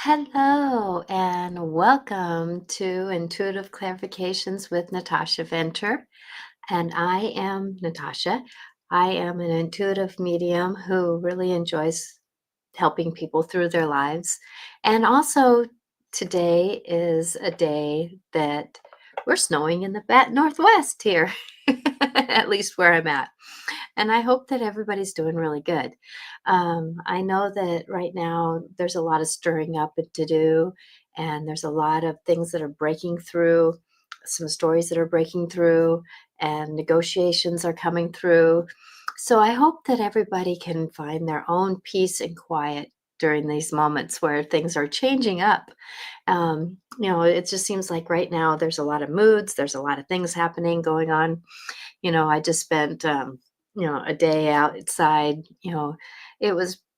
Hello, and welcome to Intuitive Clarifications with Natasha Venter. And I am Natasha. I am an intuitive medium who really enjoys helping people through their lives. And also, today is a day that we're snowing in the Northwest here, at least where I'm at. And I hope that everybody's doing really good. I know that right now there's a lot of stirring up to do, and there's a lot of things that are breaking through, some stories that are breaking through, and negotiations are coming through. So I hope that everybody can find their own peace and quiet during these moments where things are changing up. It just seems like right now there's a lot of moods, there's a lot of things happening going on. I just spent a day outside.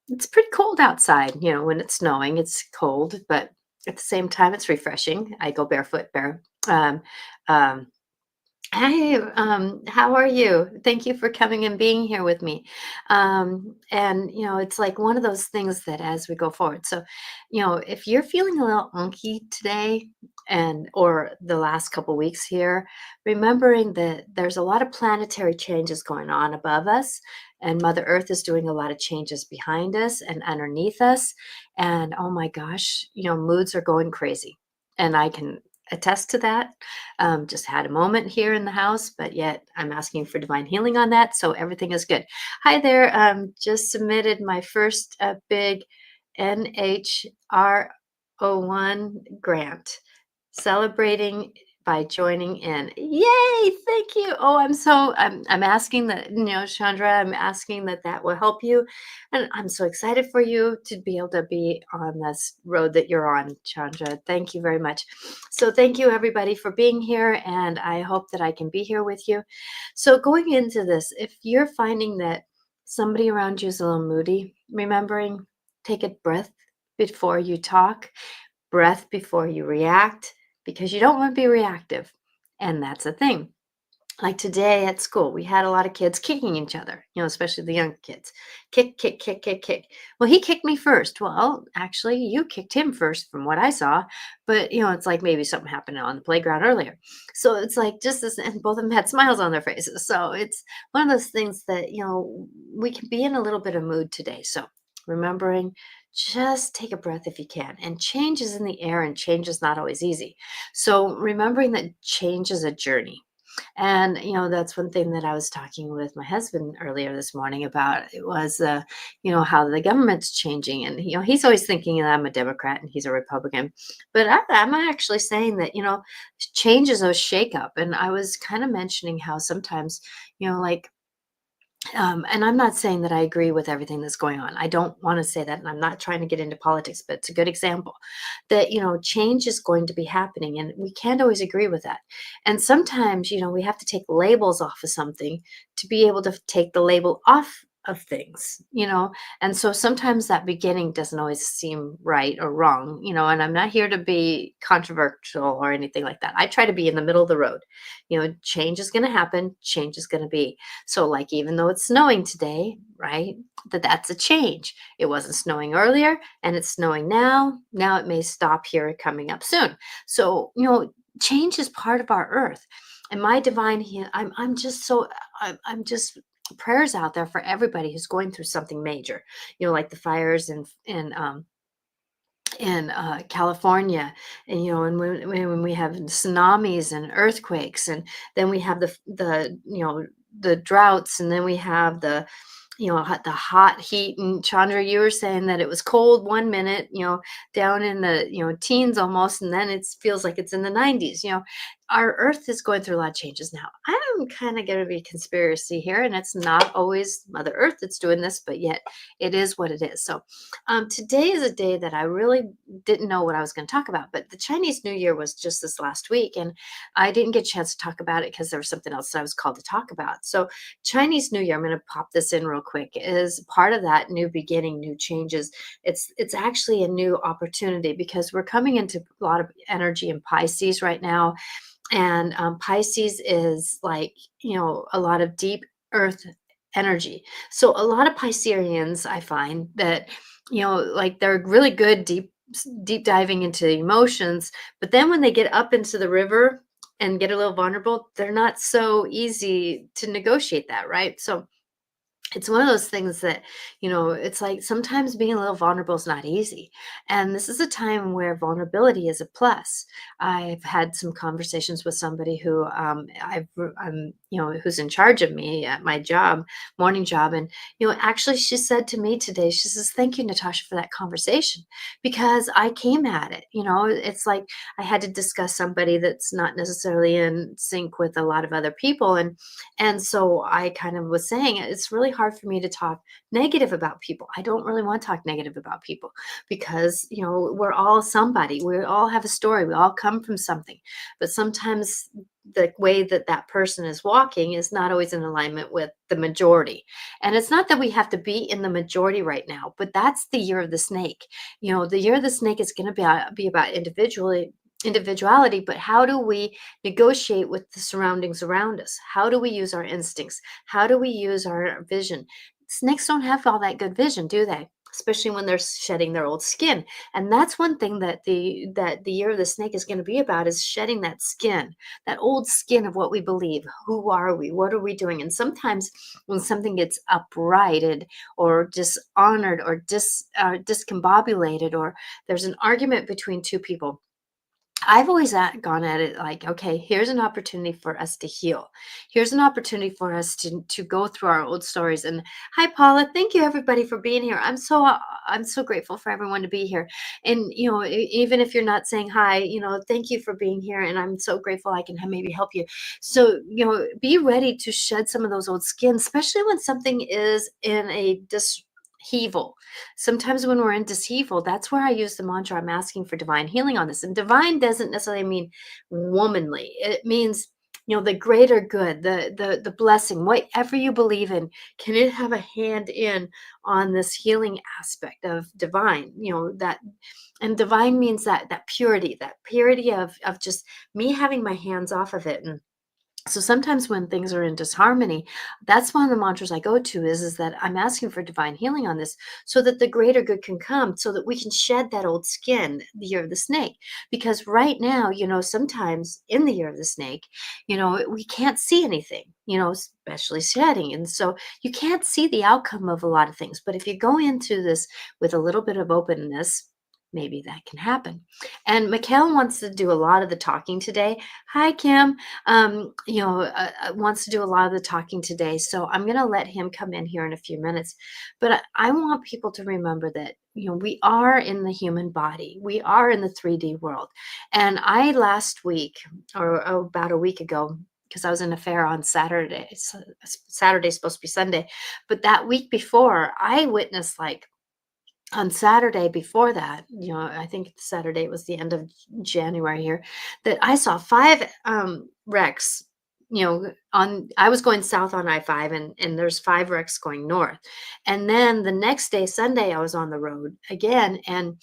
It's pretty cold outside. When it's snowing, it's cold, but at the same time, it's refreshing. I go barefoot bare. Um, Hey, how are you? Thank you for coming and being here with me. It's like one of those things that as we go forward. So, if you're feeling a little unky today and or the last couple weeks here, remembering that there's a lot of planetary changes going on above us, and Mother Earth is doing a lot of changes behind us and underneath us. And oh my gosh, moods are going crazy. And I can attest to that. Just had a moment here in the house, but yet I'm asking for divine healing on that. So everything is good. Hi there. Just submitted my first big NHR01 grant, celebrating by joining in. Yay! Thank you. Oh, I'm asking that, Chandra, I'm asking that will help you. And I'm so excited for you to be able to be on this road that you're on, Chandra. Thank you very much. So thank you everybody for being here, and I hope that I can be here with you. So going into this, if you're finding that somebody around you is a little moody, remembering, take a breath before you talk, breath before you react, because you don't want to be reactive. And that's the thing. Like today at school, we had a lot of kids kicking each other, especially the young kids. Kick, kick, kick, kick, kick. Well, he kicked me first. Well, actually, you kicked him first from what I saw. But, it's like maybe something happened on the playground earlier. So it's like just this, and both of them had smiles on their faces. So it's one of those things that, we can be in a little bit of mood today. So remembering, just take a breath if you can. And change is in the air, and change is not always easy. So remembering that change is a journey. And, that's one thing that I was talking with my husband earlier this morning about. It was, how the government's changing. And, he's always thinking that I'm a Democrat and he's a Republican. But I'm actually saying that, change is a shakeup. And I was kind of mentioning how sometimes, like, and I'm not saying that I agree with everything that's going on. I don't want to say that, and I'm not trying to get into politics, but it's a good example that, change is going to be happening, and we can't always agree with that. And sometimes, we have to take labels off of something to be able to take the label off of things, and so sometimes that beginning doesn't always seem right or wrong, and I'm not here to be controversial or anything like that. I try to be in the middle of the road. Change is going to happen, change is going to be. So, like, even though it's snowing today, right, that's a change. It wasn't snowing earlier, and it's snowing now. Now it may stop here coming up soon. So, change is part of our earth. And my divine I'm just so I'm just prayers out there for everybody who's going through something major. Like the fires in California, and when we have tsunamis and earthquakes, and then we have the droughts, and then we have the hot heat. And Chandra, you were saying that it was cold one minute, down in the teens almost, and then it feels like it's in the 90s. Our earth is going through a lot of changes now. I'm kind of going to be conspiracy here, and it's not always Mother Earth that's doing this, but yet it is what it is. So today is a day that I really didn't know what I was going to talk about, but the Chinese New Year was just this last week, and I didn't get a chance to talk about it because there was something else I was called to talk about. So Chinese New Year, I'm going to pop this in real quick, is part of that new beginning, new changes. It's actually a new opportunity because we're coming into a lot of energy in Pisces right now. And Pisces is like, a lot of deep earth energy. So a lot of Pisceans, I find that, like they're really good deep deep diving into emotions, but then when they get up into the river and get a little vulnerable, they're not so easy to negotiate that, right? So it's one of those things that, it's like sometimes being a little vulnerable is not easy. And this is a time where vulnerability is a plus. I've had some conversations with somebody who who's in charge of me at my job, morning job. And, actually she said to me today, she says, "Thank you, Natasha, for that conversation, because I came at it." It's like I had to discuss somebody that's not necessarily in sync with a lot of other people. And so I kind of was saying it's really hard for me to talk negative about people. I don't really want to talk negative about people because, we're all somebody. We all have a story. We all come from something. But sometimes the way that that person is walking is not always in alignment with the majority. And it's not that we have to be in the majority right now, but that's the year of the snake. The year of the snake is going to be about individuality, but how do we negotiate with the surroundings around us? How do we use our instincts? How do we use our vision? Snakes don't have all that good vision, do they? Especially when they're shedding their old skin. And that's one thing that the year of the snake is going to be about, is shedding that skin, that old skin of what we believe. Who are we? What are we doing? And sometimes when something gets uprighted or dishonored or discombobulated, or there's an argument between two people, I've always gone at it like, okay, here's an opportunity for us to heal. Here's an opportunity for us to go through our old stories. And hi, Paula. Thank you, everybody, for being here. I'm so grateful for everyone to be here. And even if you're not saying hi, thank you for being here. And I'm so grateful I can maybe help you. So be ready to shed some of those old skins, especially when something is in a upheaval. Sometimes when we're in dishevel, that's where I use the mantra, I'm asking for divine healing on this. And divine doesn't necessarily mean womanly. It means, the greater good, the blessing, whatever you believe in, can it have a hand in on this healing aspect of divine? That, and divine means that purity of just me having my hands off of it. And so sometimes when things are in disharmony, that's one of the mantras I go to, is that I'm asking for divine healing on this, so that the greater good can come, so that we can shed that old skin, the year of the snake. Because right now, sometimes in the year of the snake, we can't see anything, especially shedding. And so you can't see the outcome of a lot of things. But if you go into this with a little bit of openness, maybe that can happen. And Mikeal wants to do a lot of the talking today. Hi, Kim. Wants to do a lot of the talking today. So I'm going to let him come in here in a few minutes. But I want people to remember that, we are in the human body. We are in the 3D world. And I last week, or about a week ago, because I was in a fair on Saturday. Saturday's supposed to be Sunday. But that week before, I witnessed, like, on Saturday before that, I think Saturday, it was the end of January here, that I saw five wrecks. I was going south on I-5, and there's five wrecks going north. And then the next day, Sunday, I was on the road again, and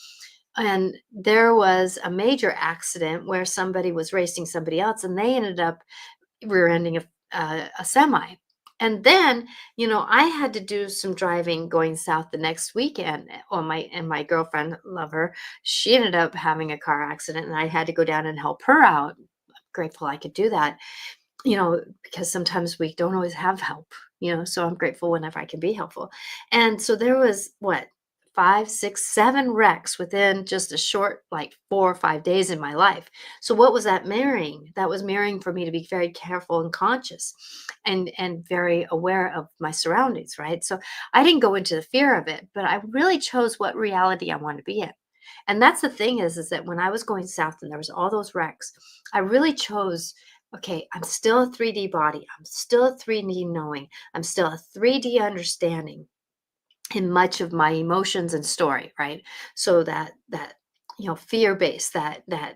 there was a major accident where somebody was racing somebody else, and they ended up rear-ending a semi. And then, I had to do some driving going south the next weekend. My girlfriend, love her, she ended up having a car accident, and I had to go down and help her out. Grateful I could do that, because sometimes we don't always have help, so I'm grateful whenever I can be helpful. And so there was, what, 5, 6, 7 wrecks within just a short, like, 4 or 5 days in my life. So what was that mirroring? That was mirroring for me to be very careful and conscious, and very aware of my surroundings, right? So I didn't go into the fear of it, but I really chose what reality I want to be in. And that's the thing, is that when I was going south and there was all those wrecks, I really chose, okay, I'm still a 3D body. I'm still a 3D knowing. I'm still a 3D understanding in much of my emotions and story, right? So that fear based, and a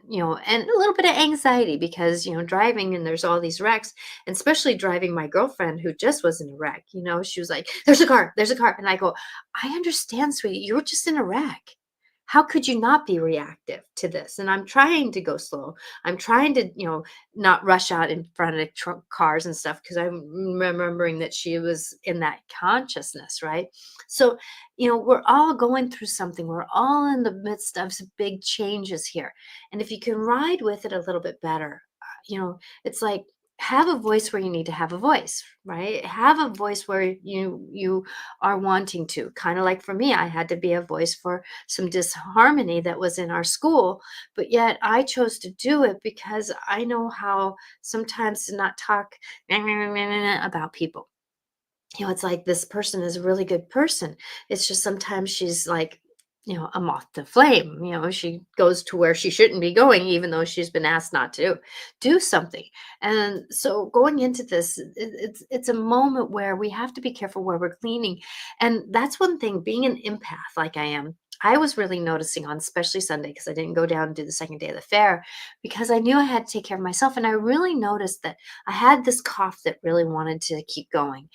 little bit of anxiety, because driving and there's all these wrecks, and especially driving my girlfriend who just was in a wreck. She was like, there's a car, and I go, I understand, sweetie, you were just in a wreck. how could you not be reactive to this? And I'm trying to go slow. I'm trying to, not rush out in front of cars and stuff because I'm remembering that she was in that consciousness, right? So, we're all going through something. We're all in the midst of some big changes here. And if you can ride with it a little bit better, it's like have a voice where you need to have a voice, right? Have a voice where you are wanting to. Kind of like for me, I had to be a voice for some disharmony that was in our school, but yet I chose to do it because I know how sometimes to not talk about people. It's like this person is a really good person. It's just sometimes she's like, a moth to flame. She goes to where she shouldn't be going, even though she's been asked not to do something. And so going into this, it's a moment where we have to be careful where we're cleaning. And that's one thing, being an empath like I am. I was really noticing on especially Sunday because I didn't go down and do the second day of the fair because I knew I had to take care of myself. And I really noticed that I had this cough that really wanted to keep going.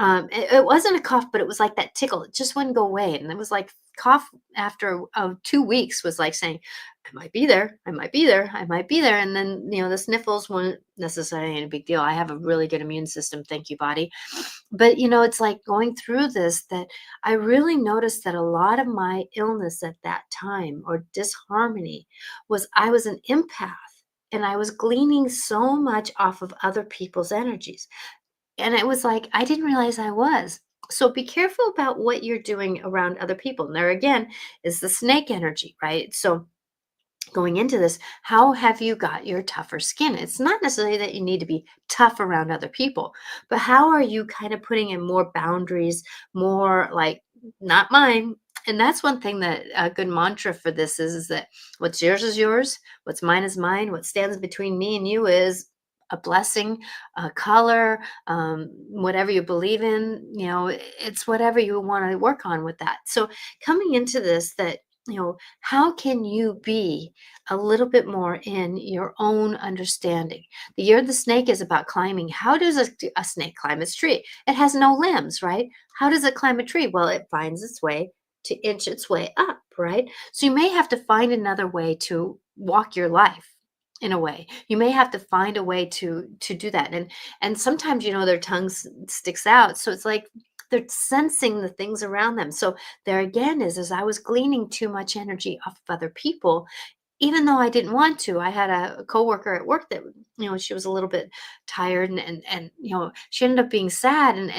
It wasn't a cough, but it was like that tickle. It just wouldn't go away, and it was like cough after 2 weeks was like saying, "I might be there. I might be there. I might be there." And then the sniffles weren't necessarily a big deal. I have a really good immune system, thank you, body. But it's like going through this that I really noticed that a lot of my illness at that time or disharmony was I was an empath. And I was gleaning so much off of other people's energies. And it was like, I didn't realize I was. So be careful about what you're doing around other people. And there again is the snake energy, right? So going into this, how have you got your tougher skin? It's not necessarily that you need to be tough around other people, but how are you kind of putting in more boundaries, more like, not mine? And that's one thing that a good mantra for this is that what's yours is yours, what's mine is mine, what stands between me and you is a blessing, a color, whatever you believe in, it's whatever you want to work on with that. So coming into this, that how can you be a little bit more in your own understanding? The year of the snake is about climbing. How does a snake climb its tree? It has no limbs, right? How does it climb a tree? Well, it finds its way to inch its way up, right? So you may have to find another way to walk your life in a way. You may have to find a way to do that. And sometimes their tongues sticks out. So it's like they're sensing the things around them. So there again is as I was gleaning too much energy off of other people, even though I didn't want to. I had a coworker at work that she was a little bit tired, and she ended up being sad, and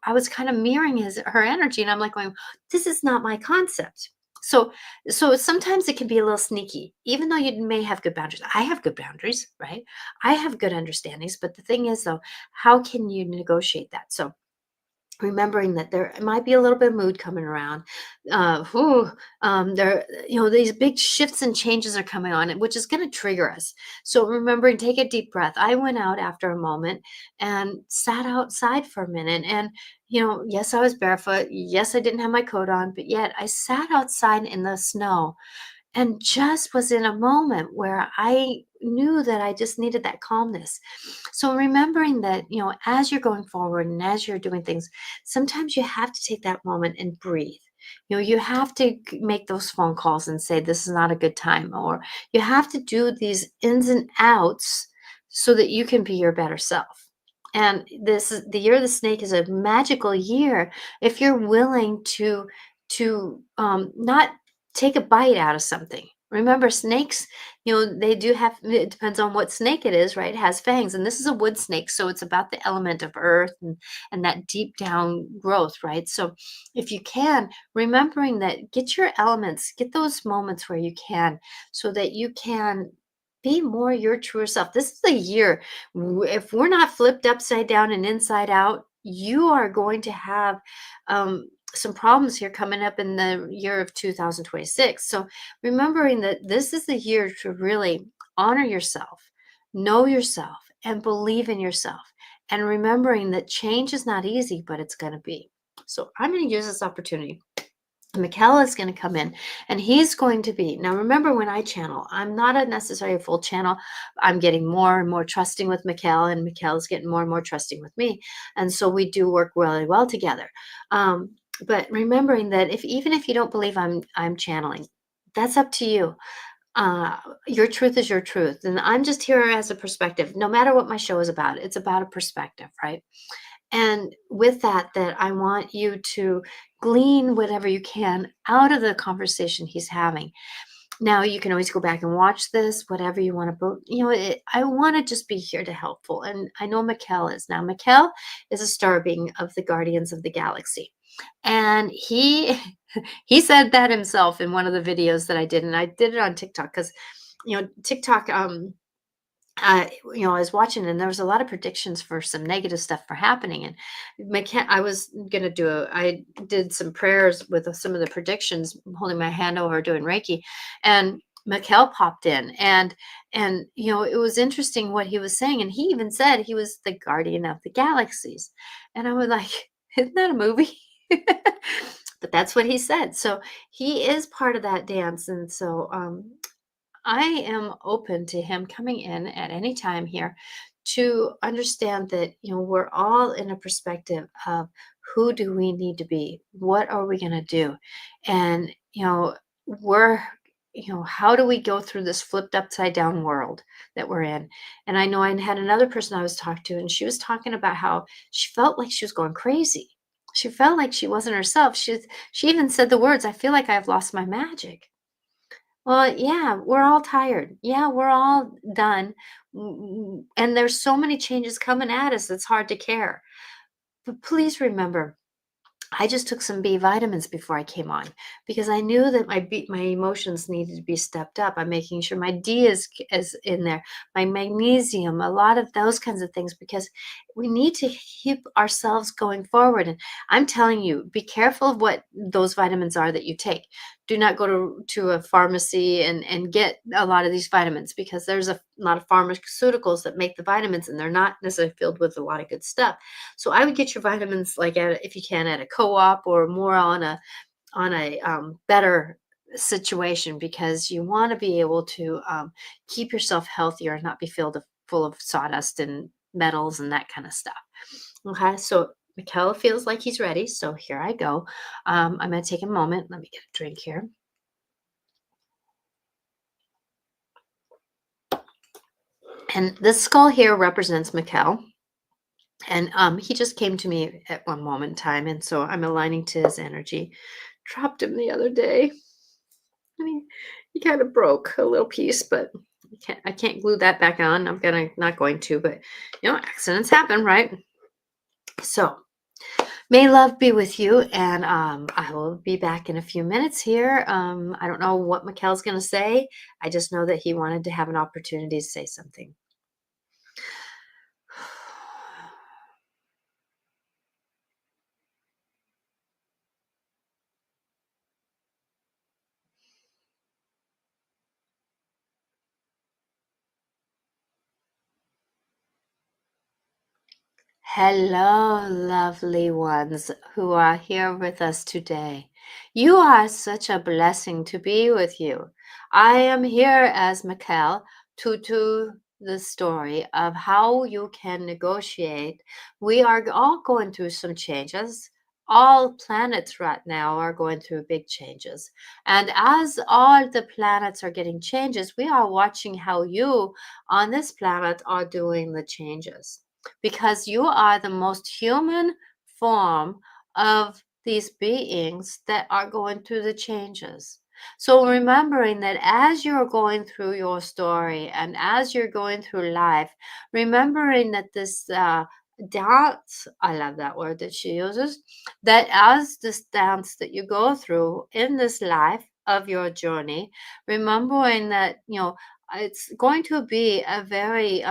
I was kind of mirroring her energy, and I'm like going, this is not my concept. So sometimes it can be a little sneaky, even though you may have good boundaries. I have good boundaries, right? I have good understandings, but the thing is though, how can you negotiate that? So remembering that there might be a little bit of mood coming around. There, these big shifts and changes are coming on, which is going to trigger us. So remembering, take a deep breath. I went out after a moment and sat outside for a minute. And, yes, I was barefoot. Yes, I didn't have my coat on, but yet I sat outside in the snow and just was in a moment where I knew that I just needed that calmness. So remembering that, as you're going forward and as you're doing things, sometimes you have to take that moment and breathe. You have to make those phone calls and say, this is not a good time, or you have to do these ins and outs so that you can be your better self. And this is the year of the snake is a magical year if you're willing to not take a bite out of something. Remember, snakes, they do have, it depends on what snake it is, right? It has fangs. And this is a wood snake. So it's about the element of earth and that deep down growth, right? So if you can, remembering that, get your elements, get those moments where you can, so that you can be more your truer self. This is a year, if we're not flipped upside down and inside out, you are going to have some problems here coming up in the year of 2026. So remembering that this is the year to really honor yourself, know yourself, and believe in yourself. And remembering that change is not easy, but it's going to be. So I'm going to use this opportunity. Mikeal is going to come in and he's going to be, now remember, when I channel, I'm not a necessarily a full channel. I'm getting more and more trusting with Mikeal, and Mikeal is getting more and more trusting with me. And so we do work really well together. But remembering that even if you don't believe I'm channeling, That's up to you. uh, your truth is your truth. And I'm just here as a perspective. No matter what my show is about, it's about a perspective, right? And with that, that I want you to glean whatever you can out of the conversation he's having. Now, you can always go back and watch this, whatever you want to, I want to just be here to helpful. And I know Mikhail is. Now, Mikhail is a star being of the Guardians of the Galaxy. And he he said that himself in one of the videos that I did, and I did it on TikTok because, TikTok, I was watching and there was a lot of predictions for some negative stuff for happening. And I was gonna I did some prayers with some of the predictions, holding my hand over doing Reiki, and Mikhail popped in, and it was interesting what he was saying, and he even said he was the guardian of the galaxies, and I was like, isn't that a movie? But that's what he said. So he is part of that dance, and so I am open to him coming in at any time here to understand that, we're all in a perspective of who do we need to be? What are we going to do? And, we're, how do we go through this flipped upside down world that we're in? And I know I had another person I was talking to, and she was talking about how she felt like she was going crazy. She felt like she wasn't herself. She even said the words, "I feel like I've lost my magic." Well, yeah, we're all tired. Yeah, we're all done. And there's so many changes coming at us, it's hard to care. But please remember, I just took some B vitamins before I came on because I knew that my emotions needed to be stepped up. I'm making sure my D is in there, my magnesium, a lot of those kinds of things, because we need to keep ourselves going forward. And I'm telling you, be careful of what those vitamins are that you take. Do not go to a pharmacy and get a lot of these vitamins, because there's a lot of pharmaceuticals that make the vitamins and they're not necessarily filled with a lot of good stuff. So I would get your vitamins, like, if you can, at a co-op or more on a better situation, because you want to be able to keep yourself healthier and not be filled full of sawdust and metals and that kind of stuff. Okay, so Mikhail feels like he's ready. So here I go. I'm going to take a moment. Let me get a drink here. And this skull here represents Mikhail. And he just came to me at one moment in time. And so I'm aligning to his energy. Dropped him the other day. I mean, he kind of broke a little piece, but I can't glue that back on. Not going to, but accidents happen, right? So may love be with you, and I will be back in a few minutes here. I don't know what Mikhail's going to say. I just know that he wanted to have an opportunity to say something. Hello, lovely ones who are here with us today. You are such a blessing to be with you. I am here as Mikhail to do the story of how you can negotiate. We are all going through some changes. All planets right now are going through big changes. And as all the planets are getting changes, we are watching how you on this planet are doing the changes, because you are the most human form of these beings that are going through the changes. So, remembering that as you're going through your story and as you're going through life, remembering that this dance, I love that word that she uses, that as this dance that you go through in this life of your journey, remembering that, it's going to be a very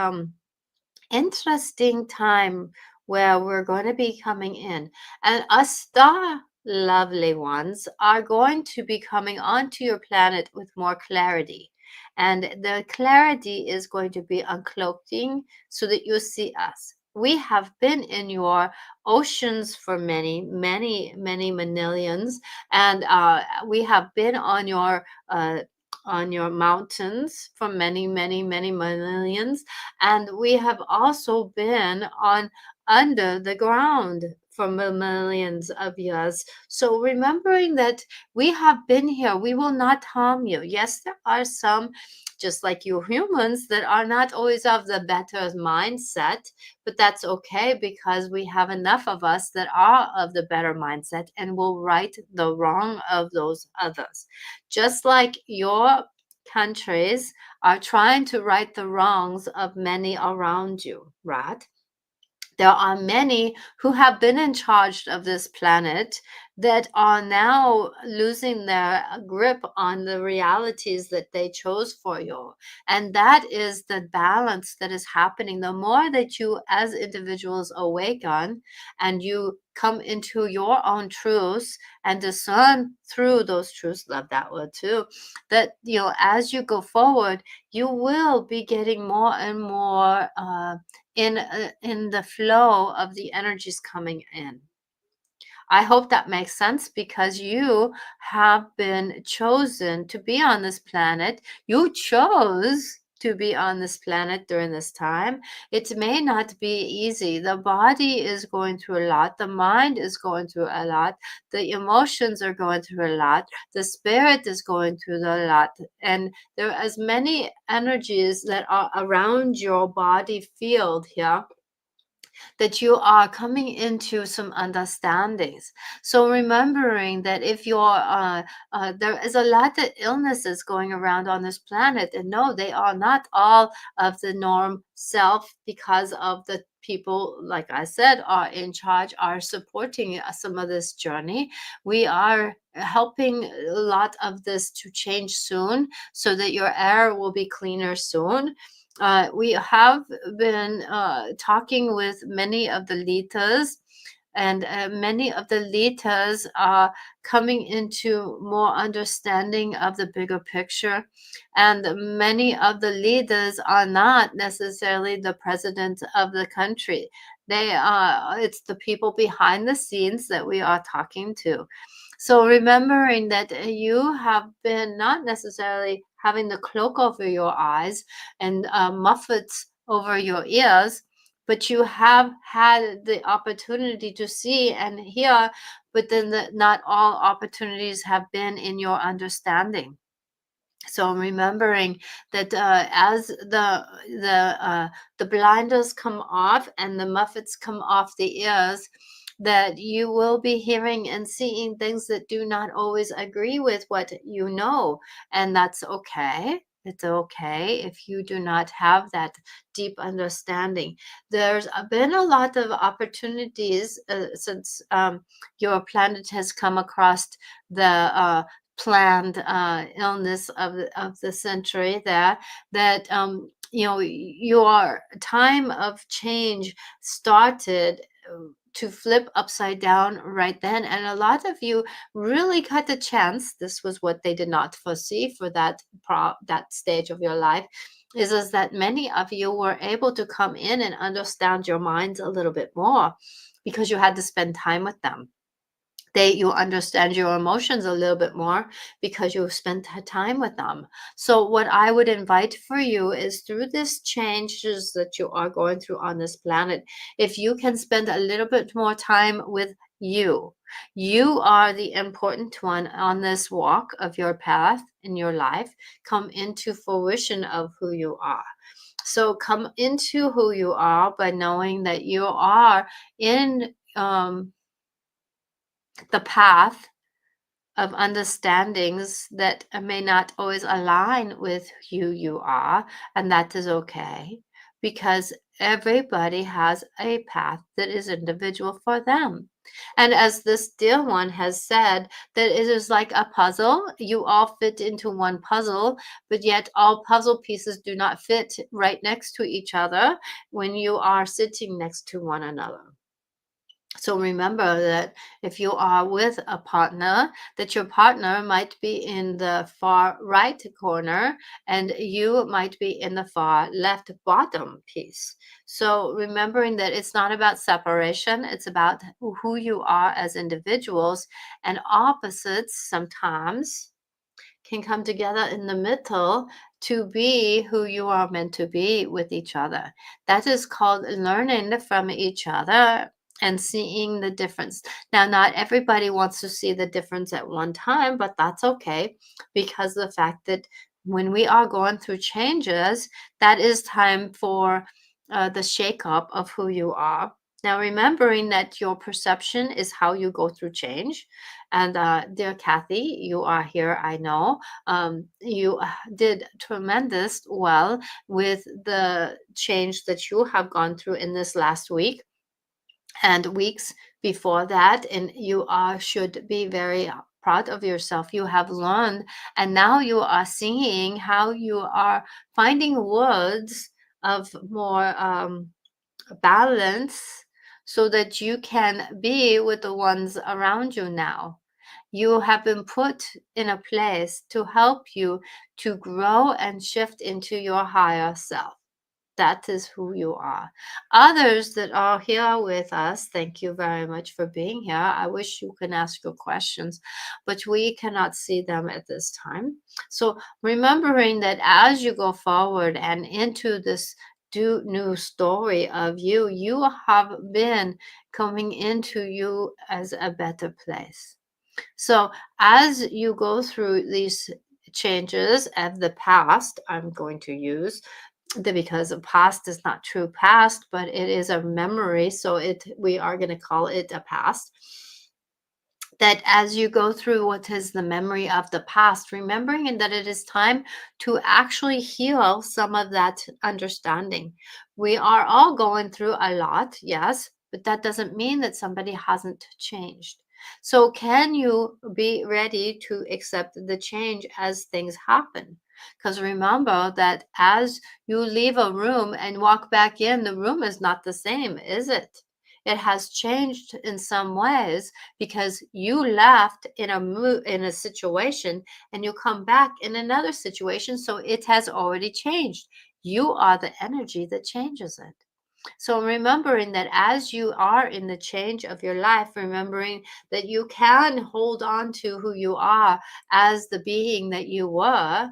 interesting time where we're going to be coming in, and us star lovely ones are going to be coming onto your planet with more clarity, and the clarity is going to be uncloaking so that you see us. We have been in your oceans for many, many, many millions, and we have been on your mountains for many, many, many millions, and we have also been on under the ground for millions of years. So remembering that we have been here, we will not harm you. Yes, there are some, just like you humans, that are not always of the better mindset, but that's okay because we have enough of us that are of the better mindset and will right the wrong of those others. Just like your countries are trying to right the wrongs of many around you, right? There are many who have been in charge of this planet that are now losing their grip on the realities that they chose for you. And that is the balance that is happening. The more that you, as individuals, awaken and you come into your own truths and discern through those truths, love that word too, that, as you go forward, you will be getting more and more. In the flow of the energies coming in. I hope that makes sense because you have been chosen to be on this planet. You chose to be on this planet during this time. It may not be easy. The body is going through a lot. The mind is going through a lot. The emotions are going through a lot. The spirit is going through a lot. And there are as many energies that are around your body field here that you are coming into some understandings. So remembering that if you're there is a lot of illnesses going around on this planet, and no, they are not all of the norm self because of the people, like I said, are in charge, are supporting some of this journey. We are helping a lot of this to change soon so that your air will be cleaner soon. We have been talking with many of the leaders, and many of the leaders are coming into more understanding of the bigger picture. And many of the leaders are not necessarily the president of the country. It's the people behind the scenes that we are talking to. So remembering that you have been not necessarily having the cloak over your eyes and muffets over your ears, but you have had the opportunity to see and hear, but then not all opportunities have been in your understanding. So remembering that as the blinders come off and the muffets come off the ears, that you will be hearing and seeing things that do not always agree with what you know, and that's okay. It's okay if you do not have that deep understanding. There's been a lot of opportunities since your planet has come across the planned illness of the century there, that your time of change started to flip upside down right then, and a lot of you really got the chance. This was what they did not foresee for that stage of your life, is that many of you were able to come in and understand your minds a little bit more because you had to spend time with them. You understand your emotions a little bit more because you've spent time with them. So what I would invite for you is, through these changes that you are going through on this planet, if you can spend a little bit more time with you. You are the important one on this walk of your path in your life. Come into fruition of who you are. So come into who you are by knowing that you are in the path of understandings that may not always align with who you are, and that is okay because everybody has a path that is individual for them. And as this dear one has said, that it is like a puzzle. You all fit into one puzzle, but yet all puzzle pieces do not fit right next to each other when you are sitting next to one another. So remember that if you are with a partner, that your partner might be in the far right corner and you might be in the far left bottom piece. So remembering that it's not about separation, it's about who you are as individuals, and opposites sometimes can come together in the middle to be who you are meant to be with each other. That is called learning from each other and seeing the difference. Now, not everybody wants to see the difference at one time, but that's okay, because the fact that when we are going through changes, that is time for the shakeup of who you are. Now, remembering that your perception is how you go through change. And dear Kathy, you are here, I know. You did tremendous well with the change that you have gone through in this last week and weeks before that, and you are should be very proud of yourself. You have learned, and now you are seeing how you are finding words of more balance, so that you can be with the ones around you now. You have been put in a place to help you to grow and shift into your higher self. That is who you are. Others that are here with us, thank you very much for being here. I wish you can ask your questions, but we cannot see them at this time. So remembering that as you go forward and into this new story of you, you have been coming into you as a better place. So as you go through these changes of the past, I'm going to use because the past is not true past, but it is a memory. So we are going to call it a past. That as you go through what is the memory of the past, remembering that it is time to actually heal some of that understanding. We are all going through a lot, yes, but that doesn't mean that somebody hasn't changed. So, can you be ready to accept the change as things happen? Because remember that as you leave a room and walk back in, the room is not the same, is it? It has changed in some ways because you left in in a situation and you come back in another situation, so it has already changed. You are the energy that changes it. So remembering that as you are in the change of your life, remembering that you can hold on to who you are as the being that you were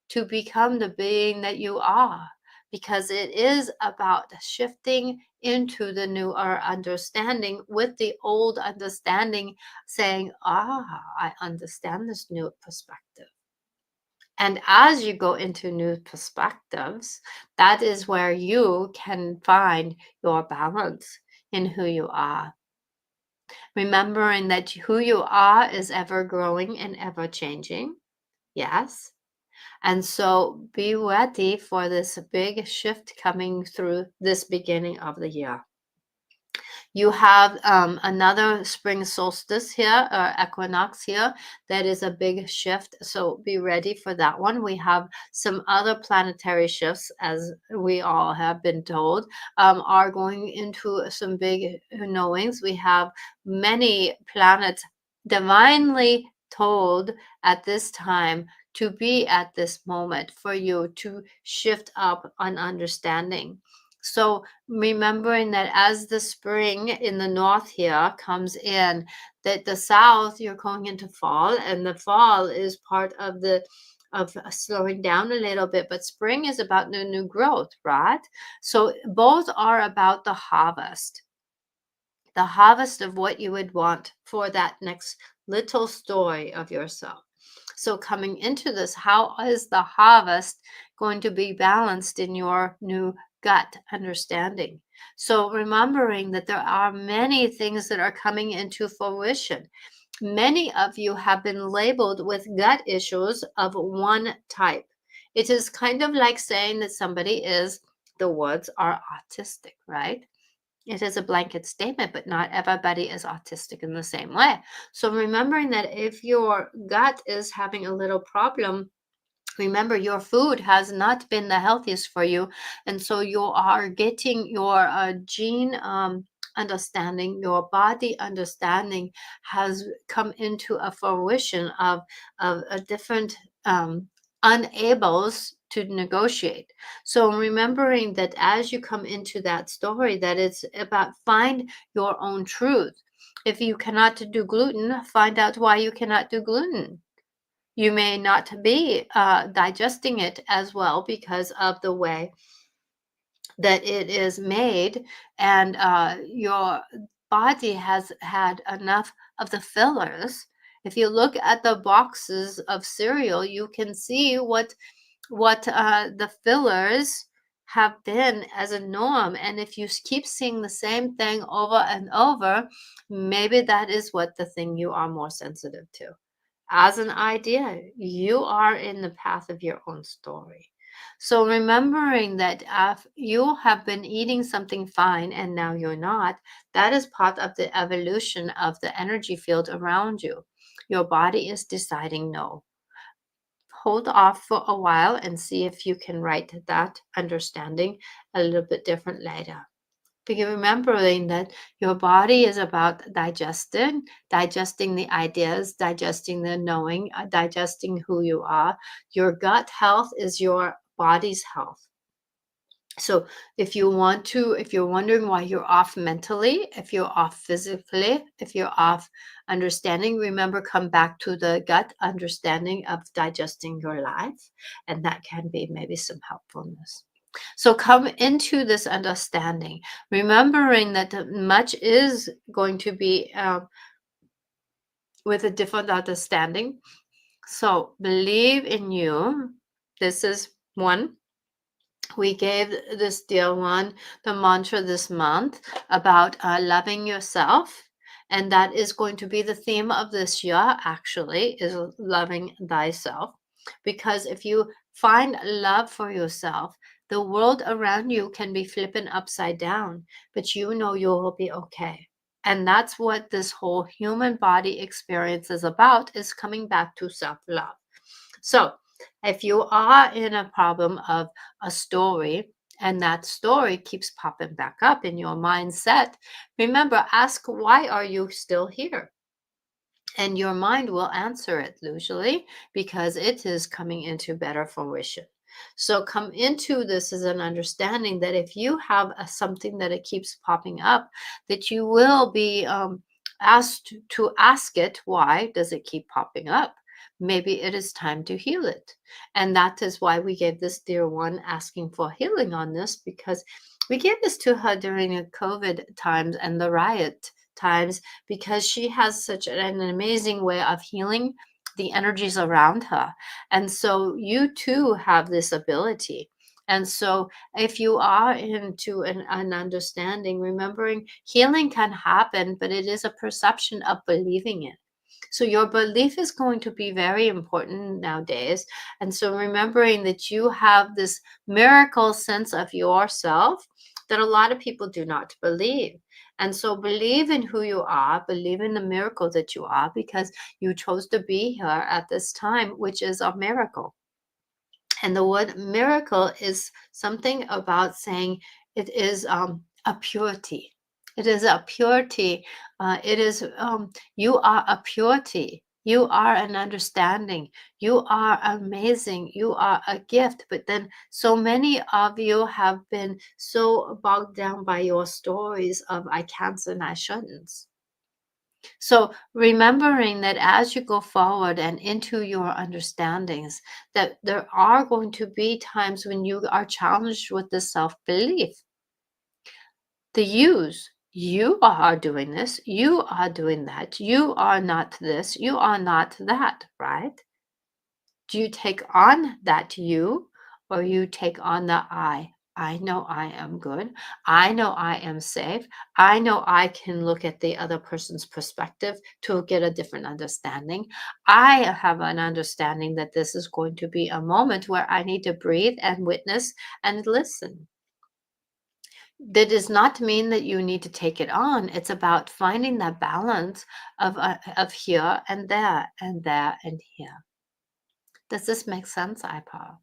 to become the being that you are, because it is about shifting into the newer understanding with the old understanding saying, I understand this new perspective. And as you go into new perspectives, that is where you can find your balance in who you are. Remembering that who you are is ever growing and ever changing. Yes. And so be ready for this big shift coming through this beginning of the year. You have another spring solstice here, or equinox here, that is a big shift. So be ready for that one. We have some other planetary shifts, as we all have been told, are going into some big knowings. We have many planets divinely told at this time to be at this moment for you to shift up on understanding. So remembering that as the spring in the north here comes in, that the south you're going into fall, and the fall is part of the of slowing down a little bit, but spring is about new growth, right? So both are about the harvest of what you would want for that next little story of yourself. So, coming into this, how is the harvest going to be balanced in your new gut understanding? So, remembering that there are many things that are coming into fruition. Many of you have been labeled with gut issues of one type. It is kind of like saying that somebody is, the words are autistic, right? It is a blanket statement, but not everybody is autistic in the same way. So remembering that if your gut is having a little problem, remember your food has not been the healthiest for you. And so you are getting your gene understanding, your body understanding has come into a fruition of a different unables to negotiate. So remembering that as you come into that story, that it's about find your own truth. If you cannot do gluten, find out why you cannot do gluten. You may not be digesting it as well because of the way that it is made, and your body has had enough of the fillers. If you look at the boxes of cereal, you can see what the fillers have been as a norm. And if you keep seeing the same thing over and over, maybe that is what the thing you are more sensitive to. As an idea, you are in the path of your own story. So remembering that if you have been eating something fine and now you're not, that is part of the evolution of the energy field around you. Your body is deciding no. Hold off for a while and see if you can write that understanding a little bit different later. Because remembering that your body is about digesting the ideas, digesting the knowing, digesting who you are. Your gut health is your body's health. So if you're wondering why you're off mentally, if you're off physically, if you're off understanding, remember, come back to the gut understanding of digesting your life. And that can be maybe some helpfulness. So come into this understanding, remembering that much is going to be with a different understanding. So believe in you. This is one. We gave this dear one the mantra this month about loving yourself. And that is going to be the theme of this year, actually, is loving thyself. Because if you find love for yourself, the world around you can be flipping upside down, but you know you will be okay. And that's what this whole human body experience is about, is coming back to self-love. So if you are in a problem of a story and that story keeps popping back up in your mindset, remember, ask, why are you still here? And your mind will answer it usually, because it is coming into better fruition. So come into this as an understanding that if you have something that it keeps popping up, that you will be asked to ask it, why does it keep popping up? Maybe it is time to heal it. And that is why we gave this dear one asking for healing on this, because we gave this to her during the COVID times and the riot times, because she has such an amazing way of healing the energies around her. And so you too have this ability. And so if you are into an understanding, remembering healing can happen, but it is a perception of believing it. So your belief is going to be very important nowadays. And so remembering that you have this miracle sense of yourself that a lot of people do not believe. And so believe in who you are, believe in the miracle that you are, because you chose to be here at this time, which is a miracle. And the word miracle is something about saying it is a purity. It is a purity. It is, you are a purity. You are an understanding. You are amazing. You are a gift. But then so many of you have been so bogged down by your stories of I can'ts and I shouldn'ts. So remembering that as you go forward and into your understandings, that there are going to be times when you are challenged with the self-belief. The yous, you are doing this, you are doing that, you are not this, you are not that, right? Do you take on that you, or you take on the I? I know I am good. I know I am safe. I know I can look at the other person's perspective to get a different understanding. I have an understanding that this is going to be a moment where I need to breathe and witness and listen. That does not mean that you need to take it on. It's about finding that balance of here and there and there and here. Does this make sense, iPod?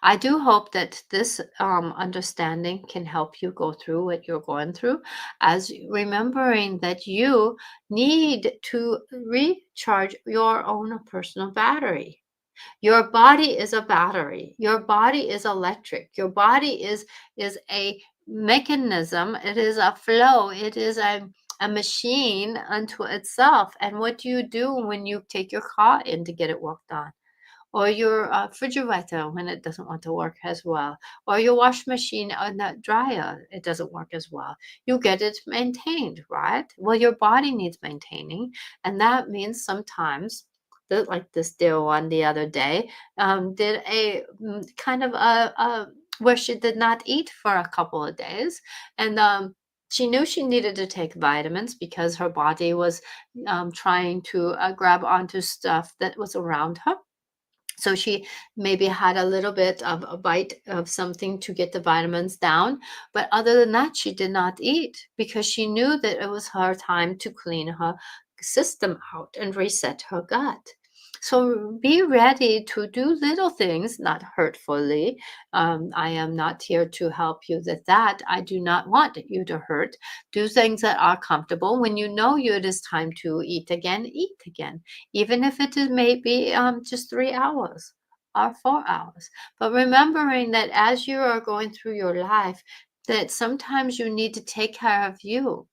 I do hope that this understanding can help you go through what you're going through, as remembering that you need to recharge your own personal battery. Your body is a battery. Your body is electric. Your body is a mechanism. It is a flow. It is a machine unto itself. And what do you do when you take your car in to get it worked on? or your refrigerator when it doesn't want to work as well, or your wash machine or that dryer, it doesn't work as well. You get it maintained, right? Well, your body needs maintaining, and that means sometimes, like this dear one the other day, did a kind of a where she did not eat for a couple of days, and she knew she needed to take vitamins because her body was trying to grab onto stuff that was around her. So she maybe had a little bit of a bite of something to get the vitamins down. But other than that, she did not eat because she knew that it was her time to clean her system out and reset her gut. So be ready to do little things, not hurtfully. I am not here to help you with that. I do not want you to hurt. Do things that are comfortable. When you know it is time to eat again, eat again, even if it is maybe just 3 hours or 4 hours. But remembering that as you are going through your life, that sometimes you need to take care of you.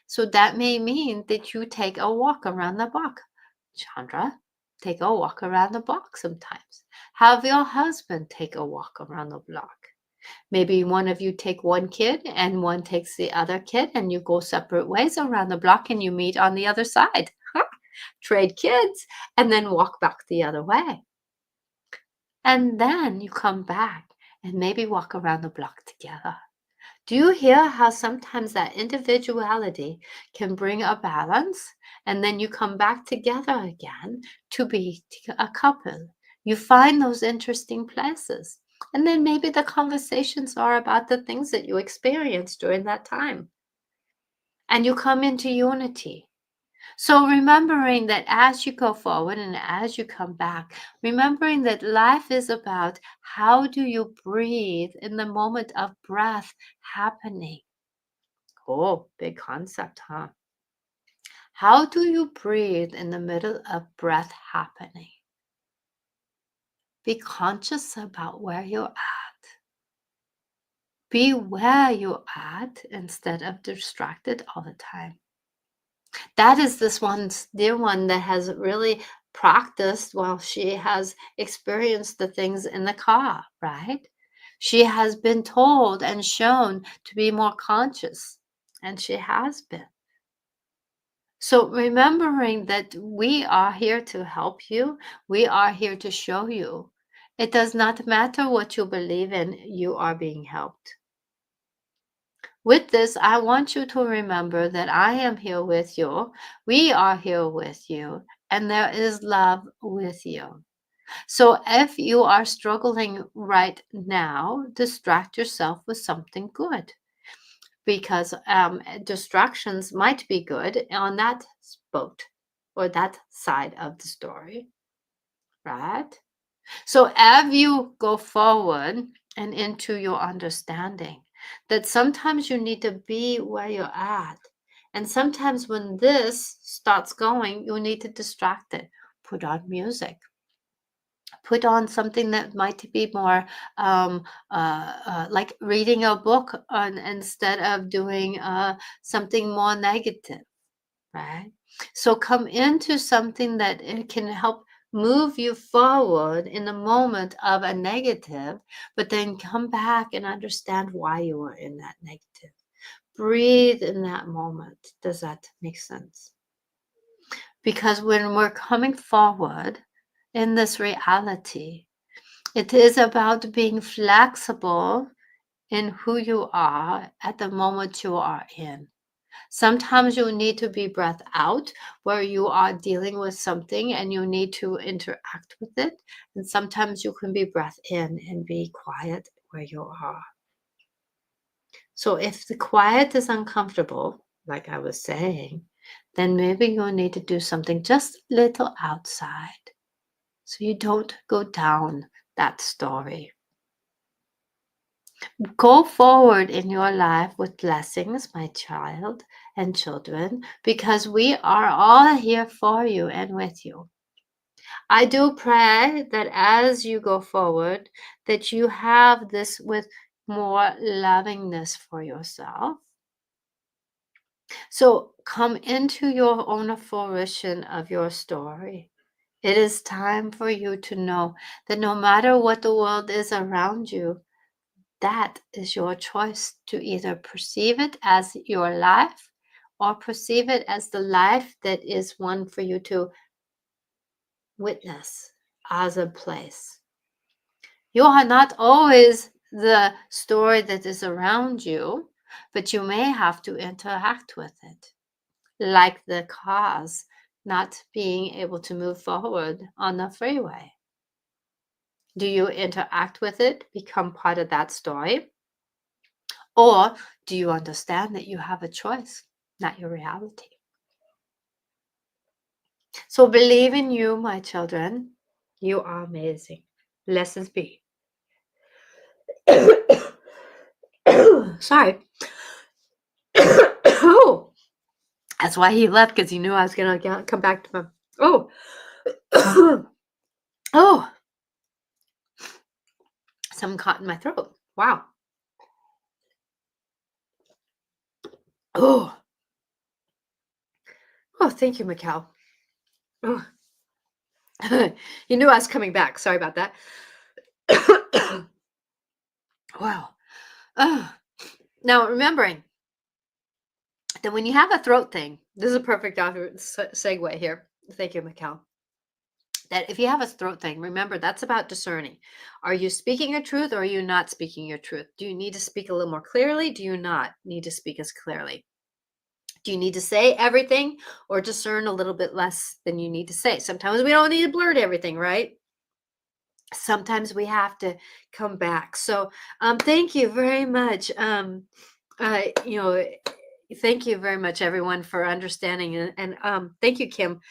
So that may mean that you take a walk around the block. Chandra, take a walk around the block sometimes. Have your husband take a walk around the block. Maybe one of you take one kid and one takes the other kid, and you go separate ways around the block and you meet on the other side. Trade kids and then walk back the other way. And then you come back and maybe walk around the block together. Do you hear how sometimes that individuality can bring a balance? And then you come back together again to be a couple. You find those interesting places. And then maybe the conversations are about the things that you experienced during that time. And you come into unity. So remembering that as you go forward and as you come back, remembering that life is about how do you breathe in the moment of breath happening. Oh, big concept, huh? How do you breathe in the middle of breath happening? Be conscious about where you're at. Be where you're at instead of distracted all the time. That is this one's dear one that has really practiced while she has experienced the things in the car, right? She has been told and shown to be more conscious, and she has been. So remembering that we are here to help you, we are here to show you. It does not matter what you believe in, you are being helped. With this, I want you to remember that I am here with you. We are here with you, and there is love with you. So if you are struggling right now, distract yourself with something good, because distractions might be good on that boat or that side of the story, right? So as you go forward and into your understanding that sometimes you need to be where you're at. And sometimes when this starts going, you need to distract it. Put on music. Put on something that might be more like reading a book instead of doing something more negative, right? So come into something that it can help move you forward in the moment of a negative, but then come back and understand why you were in that negative. Breathe in that moment. Does that make sense? Because when we're coming forward in this reality, it is about being flexible in who you are at the moment you are in. Sometimes you need to be breath out where you are dealing with something and you need to interact with it. And sometimes you can be breath in and be quiet where you are. So if the quiet is uncomfortable, like I was saying, then maybe you'll need to do something just a little outside so you don't go down that story. Go forward in your life with blessings, my child and children, because we are all here for you and with you. I do pray that as you go forward, that you have this with more lovingness for yourself. So come into your own fruition of your story. It is time for you to know that no matter what the world is around you, that is your choice to either perceive it as your life or perceive it as the life that is one for you to witness as a place. You are not always the story that is around you, but you may have to interact with it, like the cars not being able to move forward on the freeway. Do you interact with it, become part of that story? Or do you understand that you have a choice, not your reality? So believe in you, my children. You are amazing. Blessings be. Sorry. Oh, that's why he left, because he knew I was going to come back to him. Oh. Oh. Something caught in my throat. Wow. Oh. Oh, thank you, Mikeal. Oh. You knew I was coming back. Sorry about that. Wow. Oh. Now, remembering that when you have a throat thing, this is a perfect segue here. Thank you, Mikeal. That if you have a throat thing, remember that's about discerning. Are you speaking your truth or are you not speaking your truth? Do you need to speak a little more clearly? Do you not need to speak as clearly? Do you need to say everything or discern a little bit less than you need to say? Sometimes we don't need to blurt everything, right? Sometimes we have to come back. So thank you very much. You know, thank you very much, everyone, for understanding. And thank you, Kim.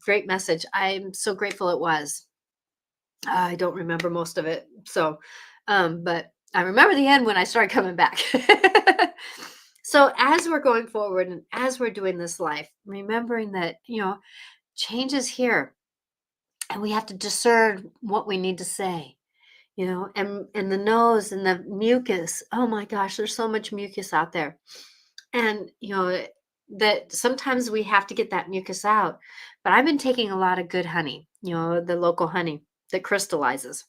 Great message. I'm so grateful it was. I don't remember most of it. So, but I remember the end when I started coming back. So as we're going forward and as we're doing this life, remembering that, change is here and we have to discern what we need to say, and the nose and the mucus. Oh my gosh, there's so much mucus out there. And, that sometimes we have to get that mucus out. But I've been taking a lot of good honey, the local honey that crystallizes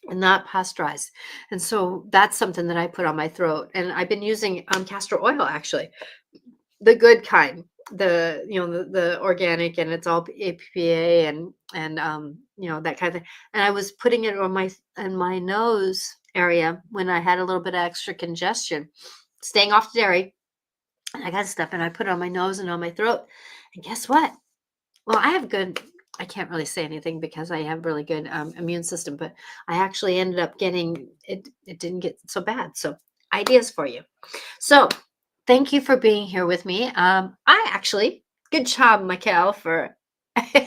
and not pasteurized. And so that's something that I put on my throat. And I've been using castor oil, actually, the good kind, the organic, and it's all APA and that kind of thing. And I was putting it on my nose area when I had a little bit of extra congestion, staying off dairy. And I got stuff and I put it on my nose and on my throat. And guess what? Well, I can't really say anything because I have really good immune system, but I actually ended up getting it. It didn't get so bad. So ideas for you. So thank you for being here with me. Good job, Mikeal, for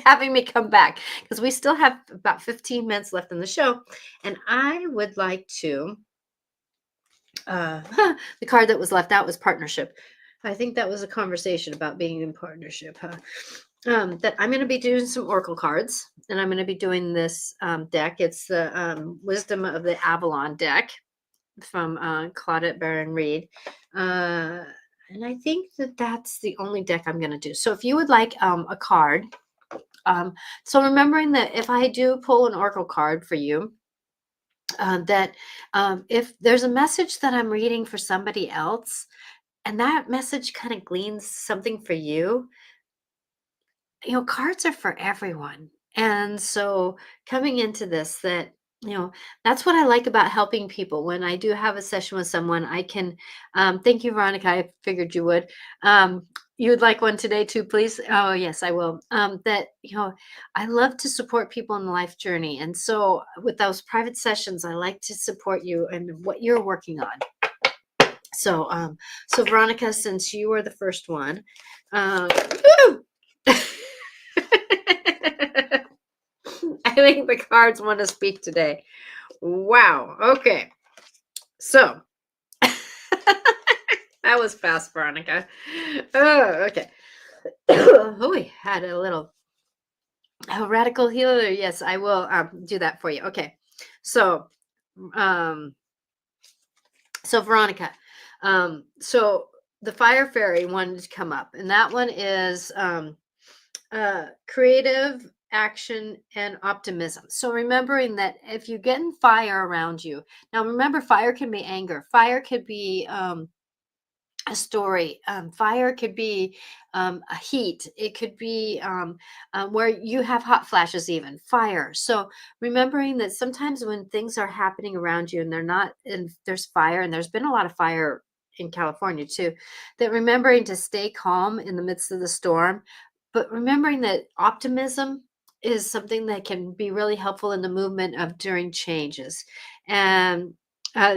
having me come back, because we still have about 15 minutes left in the show. And I would like to, the card that was left out was partnership. I think that was a conversation about being in partnership. That I'm going to be doing some oracle cards, and I'm going to be doing this deck. It's the Wisdom of the Avalon deck from Claudette Baron Reed. And I think that that's the only deck I'm going to do. So if you would like a card, so remembering that if I do pull an oracle card for you, that if there's a message that I'm reading for somebody else, and that message kind of gleans something for you, cards are for everyone. And so coming into this, that's what I like about helping people. When I do have a session with someone, I can, thank you, Veronica. I figured you would. You would like one today too, please? Oh, yes, I will. I love to support people in the life journey. And so with those private sessions, I like to support you and what you're working on. So Veronica, since you were the first one, I think the cards want to speak today. Wow. Okay. So that was fast, Veronica. Oh, okay. Oh, we had a little radical healer. Yes, I will do that for you. Okay. So, Veronica, so the fire fairy wanted to come up, and that one is creative action, and optimism. So remembering that if you get in fire around you, now remember, fire can be anger, fire could be a story. Fire could be a heat. It could be where you have hot flashes, even fire. So remembering that sometimes when things are happening around you and they're not, and there's fire, and there's been a lot of fire in California too, that remembering to stay calm in the midst of the storm, but remembering that optimism is something that can be really helpful in the movement of during changes. And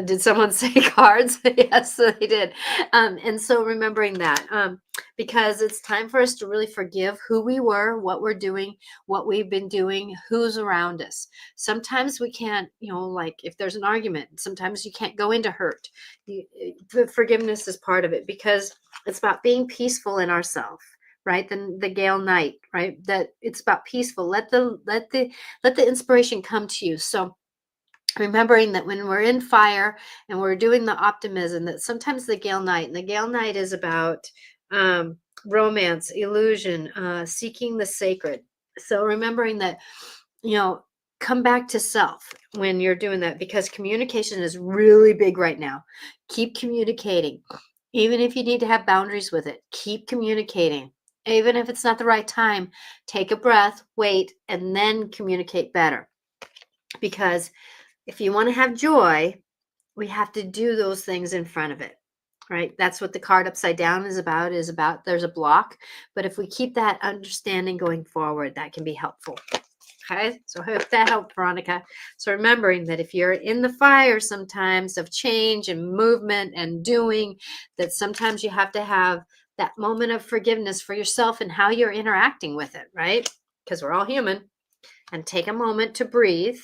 did someone say cards? Yes, they did. And so remembering that, because it's time for us to really forgive who we were, what we're doing, what we've been doing, who's around us. Sometimes we can't, like if there's an argument, sometimes you can't go into hurt. Forgiveness is part of it, because it's about being peaceful in ourselves. Right, then the Gale Knight, right? That it's about peaceful. Let the inspiration come to you. So remembering that when we're in fire and we're doing the optimism, that sometimes the Gale Knight, and the Gale Knight is about romance, illusion, seeking the sacred. So remembering that, come back to self when you're doing that, because communication is really big right now. Keep communicating. Even if you need to have boundaries with it, keep communicating. Even if it's not the right time, take a breath, wait, and then communicate better. Because if you want to have joy, we have to do those things in front of it, right? That's what the card upside down is about there's a block. But if we keep that understanding going forward, that can be helpful. Okay, so I hope that helped, Veronica. So remembering that if you're in the fire sometimes of change and movement and doing, that sometimes you have to have that moment of forgiveness for yourself and how you're interacting with it, right? Because we're all human. And take a moment to breathe,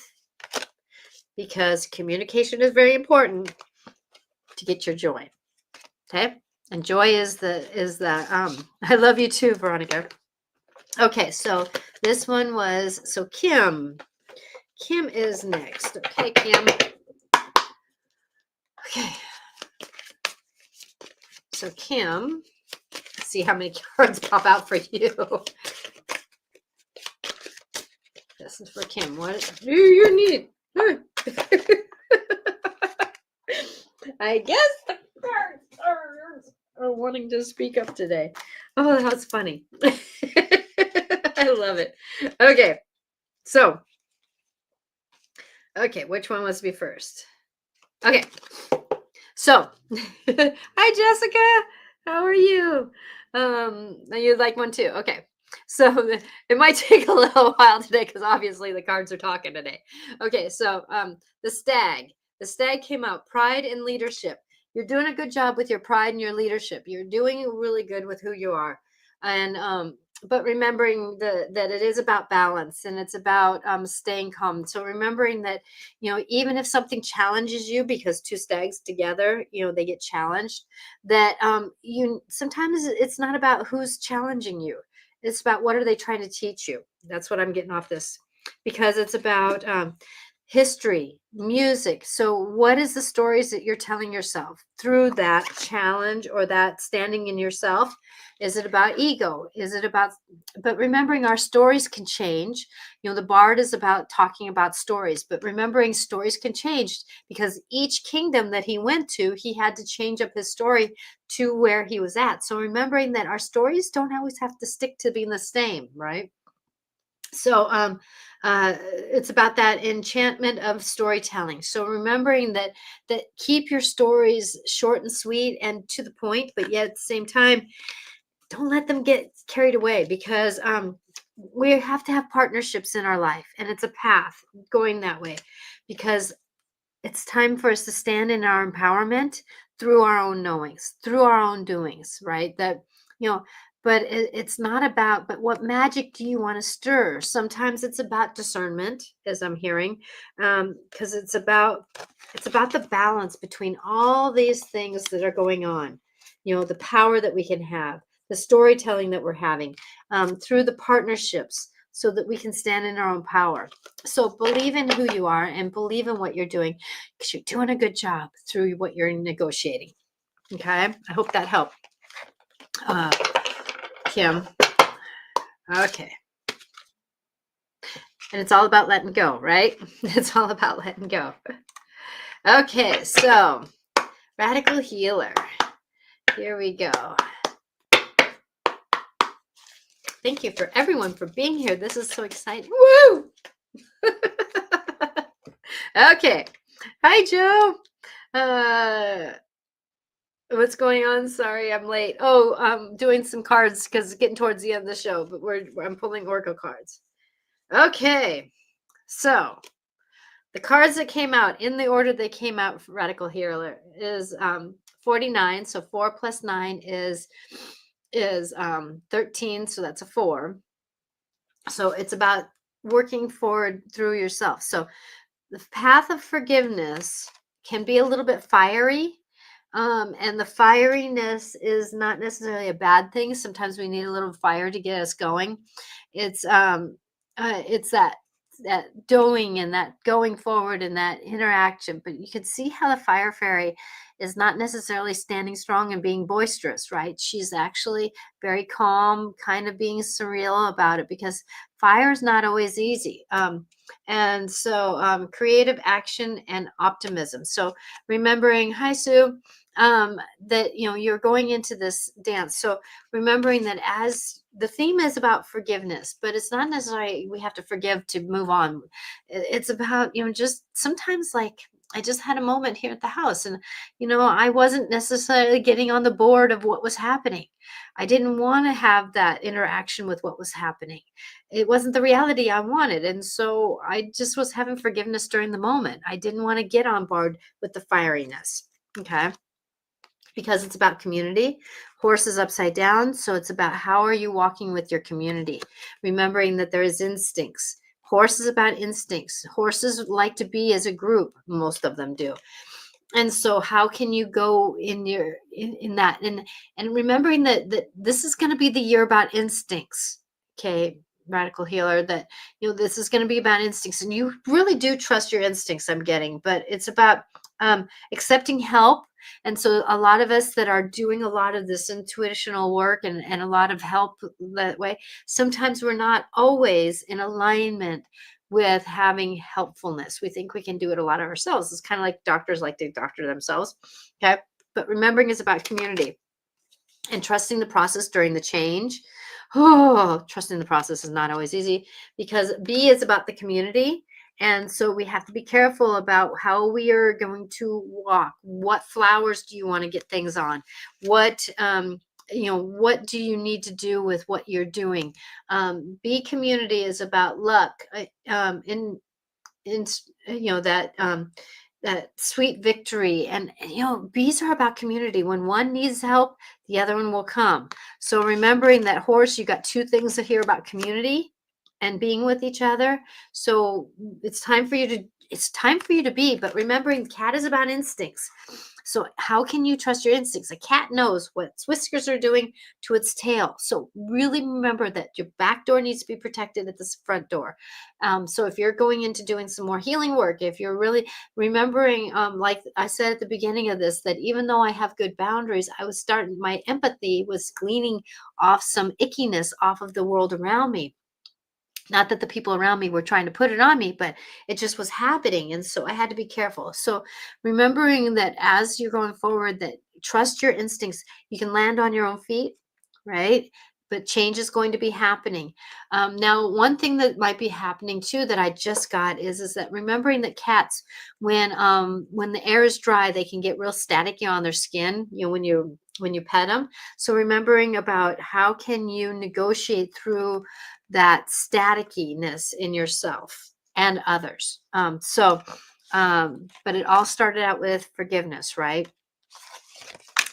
because communication is very important to get your joy. Okay, and joy is the I love you too, Veronica. Okay, so this one was, so Kim is next. Okay, Kim. Okay, so Kim, let's see how many cards pop out for you. This is for Kim. What do you need? I guess the cards are wanting to speak up today. Oh, that's funny. I love it. Okay, so, which one wants to be first? Okay, so, hi, Jessica. How are you? You'd like one too? Okay. So it might take a little while today, because obviously the cards are talking today. Okay, so the stag came out, pride and leadership. You're doing a good job with your pride and your leadership. You're doing really good with who you are. And but remembering that it is about balance, and it's about staying calm. So remembering that, even if something challenges you, because two stags together, they get challenged, that you sometimes it's not about who's challenging you. It's about what are they trying to teach you. That's what I'm getting off this, because it's about history, music. So what is the stories that you're telling yourself through that challenge or that standing in yourself? Is it about ego? Is it about, but remembering our stories can change. The bard is about talking about stories, but remembering stories can change, because each kingdom that he went to, he had to change up his story to where he was at. So remembering that our stories don't always have to stick to being the same, right? So it's about that enchantment of storytelling. So remembering that keep your stories short and sweet and to the point, but yet at the same time, don't let them get carried away, because we have to have partnerships in our life, and it's a path going that way, because it's time for us to stand in our empowerment through our own knowings, through our own doings, right? That, but it's not about, but what magic do you want to stir? Sometimes it's about discernment, as I'm hearing, because it's about the balance between all these things that are going on, the power that we can have, the storytelling that we're having, through the partnerships, so that we can stand in our own power. So believe in who you are and believe in what you're doing, because you're doing a good job through what you're negotiating. Okay, I hope that helped. Kim. Okay. And it's all about letting go, right? It's all about letting go. Okay, so Radical Healer. Here we go. Thank you for everyone for being here. This is so exciting. Woo! Okay. Hi, Joe. What's going on? Sorry, I'm late. Oh, I'm doing some cards because it's getting towards the end of the show, but I'm pulling Oracle cards. Okay. So the cards that came out in the order they came out for Radical Healer is 49. So 4 plus 9 is 13. So that's a 4. So it's about working forward through yourself. So the path of forgiveness can be a little bit fiery. And the fieriness is not necessarily a bad thing. Sometimes we need a little fire to get us going. It's that doing and that going forward and that interaction. But you can see how the fire fairy is not necessarily standing strong and being boisterous, right? She's actually very calm, kind of being surreal about it, because fire is not always easy. And so creative action and optimism. So remembering, hi Sue, that you're going into this dance. So remembering that as the theme is about forgiveness, but it's not necessarily we have to forgive to move on. It's about just sometimes, like, I just had a moment here at the house, and I wasn't necessarily getting on the board of what was happening. I didn't want to have that interaction with what was happening. It wasn't the reality I wanted, and so I just was having forgiveness during the moment. I didn't want to get on board with the fieriness. Okay. Because it's about community. Horse is upside down, so it's about how are you walking with your community, remembering that there is instincts. Horse is about instincts. Horses like to be as a group, most of them do. And so how can you go in that, and remembering that this is going to be the year about instincts. Okay, Radical Healer, that this is going to be about instincts, and you really do trust your instincts, I'm getting, but it's about accepting help. And so a lot of us that are doing a lot of this intuitional work and a lot of help that way, sometimes we're not always in alignment with having helpfulness. We think we can do it a lot of ourselves. It's kind of like doctors like to doctor themselves. Okay. But remembering is about community and trusting the process during the change. Oh, trusting the process is not always easy, because B is about the community. And so we have to be careful about how we are going to walk. What flowers do you want to get things on? What what do you need to do with what you're doing? B community is about luck. In that sweet victory. And bees are about community. When one needs help, the other one will come. So remembering that, horse, you got two things to hear about: community and being with each other. So it's time for you to be, but remembering cat is about instincts. So how can you trust your instincts? A cat knows what its whiskers are doing to its tail. So really remember that your back door needs to be protected at the front door. So if you're going into doing some more healing work, if you're really remembering, like I said at the beginning of this, that even though I have good boundaries, my empathy was gleaning off some ickiness off of the world around me. Not that the people around me were trying to put it on me, but it just was happening. And so I had to be careful. So remembering that as you're going forward, that trust your instincts. You can land on your own feet, right? But change is going to be happening. Now, one thing that might be happening too that I just got is that remembering that cats, when the air is dry, they can get real staticky on their skin, when you pet them. So remembering about how can you negotiate through that staticiness in yourself and others. But it all started out with forgiveness, right?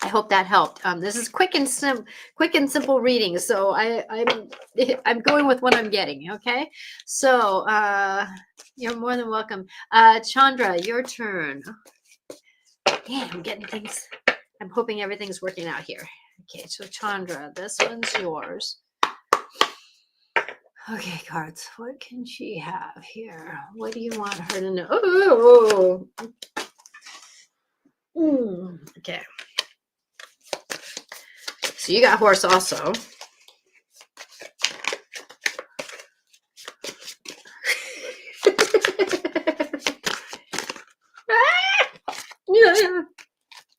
I hope that helped. This is quick and simple reading, so I'm going with what I'm getting. Okay, so you're more than welcome. Chandra, your turn. Damn, I'm getting things. I'm hoping everything's working out here. Okay, so Chandra, this one's yours. Okay, cards. What can she have here? What do you want her to know? Oh, okay. So you got horse also.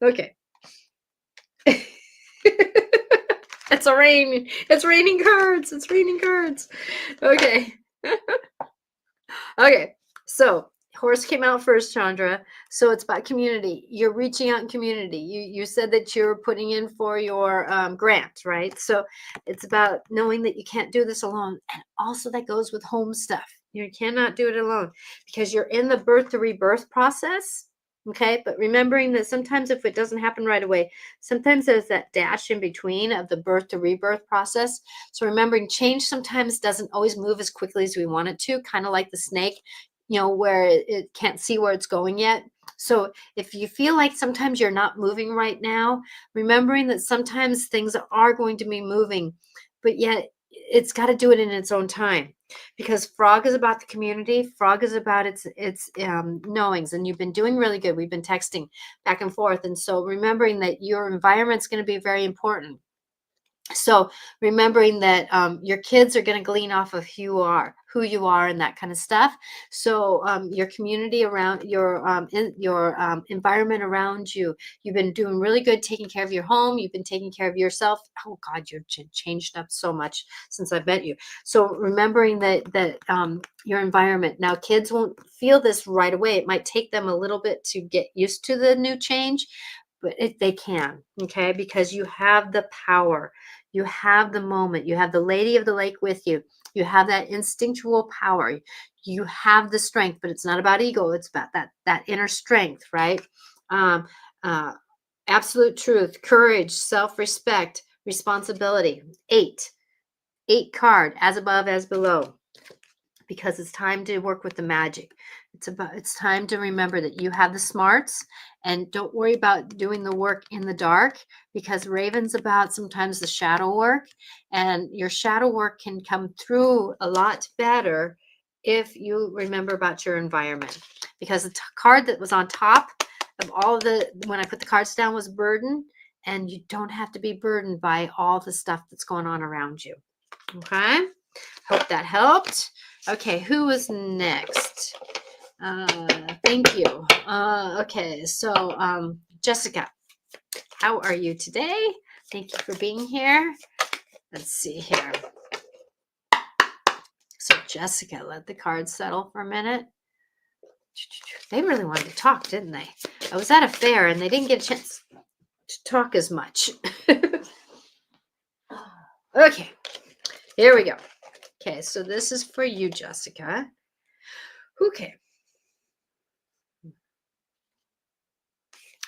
Okay. It's raining cards. It's raining cards. Okay. Okay. So horse came out first, Chandra. So it's about community. You're reaching out in community. You said that you're putting in for your grant, right? So it's about knowing that you can't do this alone. And also that goes with home stuff. You cannot do it alone because you're in the birth to rebirth process. Okay. But remembering that sometimes if it doesn't happen right away, sometimes there's that dash in between of the birth to rebirth process. So remembering change sometimes doesn't always move as quickly as we want it to, kind of like the snake, where it can't see where it's going yet. So if you feel like sometimes you're not moving right now, remembering that sometimes things are going to be moving, but yet it's got to do it in its own time. Because frog is about the community, frog is about its knowings, and you've been doing really good. We've been texting back and forth, and so remembering that your environment's going to be very important. So remembering that your kids are going to glean off of who you are, and that kind of stuff. So your community around your environment around you, you've been doing really good taking care of your home. You've been taking care of yourself. Oh God, you've changed up so much since I met you. So remembering that your environment. Now, kids won't feel this right away. It might take them a little bit to get used to the new change, but they can, okay, because you have the power. You have the moment. You have the lady of the lake with you. You have that instinctual power. You have the strength, but it's not about ego. It's about that inner strength, right? Um, uh, Absolute truth, courage, self-respect, responsibility. Eight card, as above, as below, because it's time to work with the magic. It's time to remember that you have the smarts, and don't worry about doing the work in the dark, because Raven's about sometimes the shadow work, and your shadow work can come through a lot better if you remember about your environment. Because the card that was on top of all when I put the cards down was burden, and you don't have to be burdened by all the stuff that's going on around you. Okay, hope that helped. Okay, who was next? Thank you. Okay, so Jessica, how are you today? Thank you for being here. Let's see here. So Jessica, let the cards settle for a minute. They really wanted to talk, didn't they? I was at a fair and they didn't get a chance to talk as much. Okay, here we go. Okay, so this is for you, Jessica. Okay.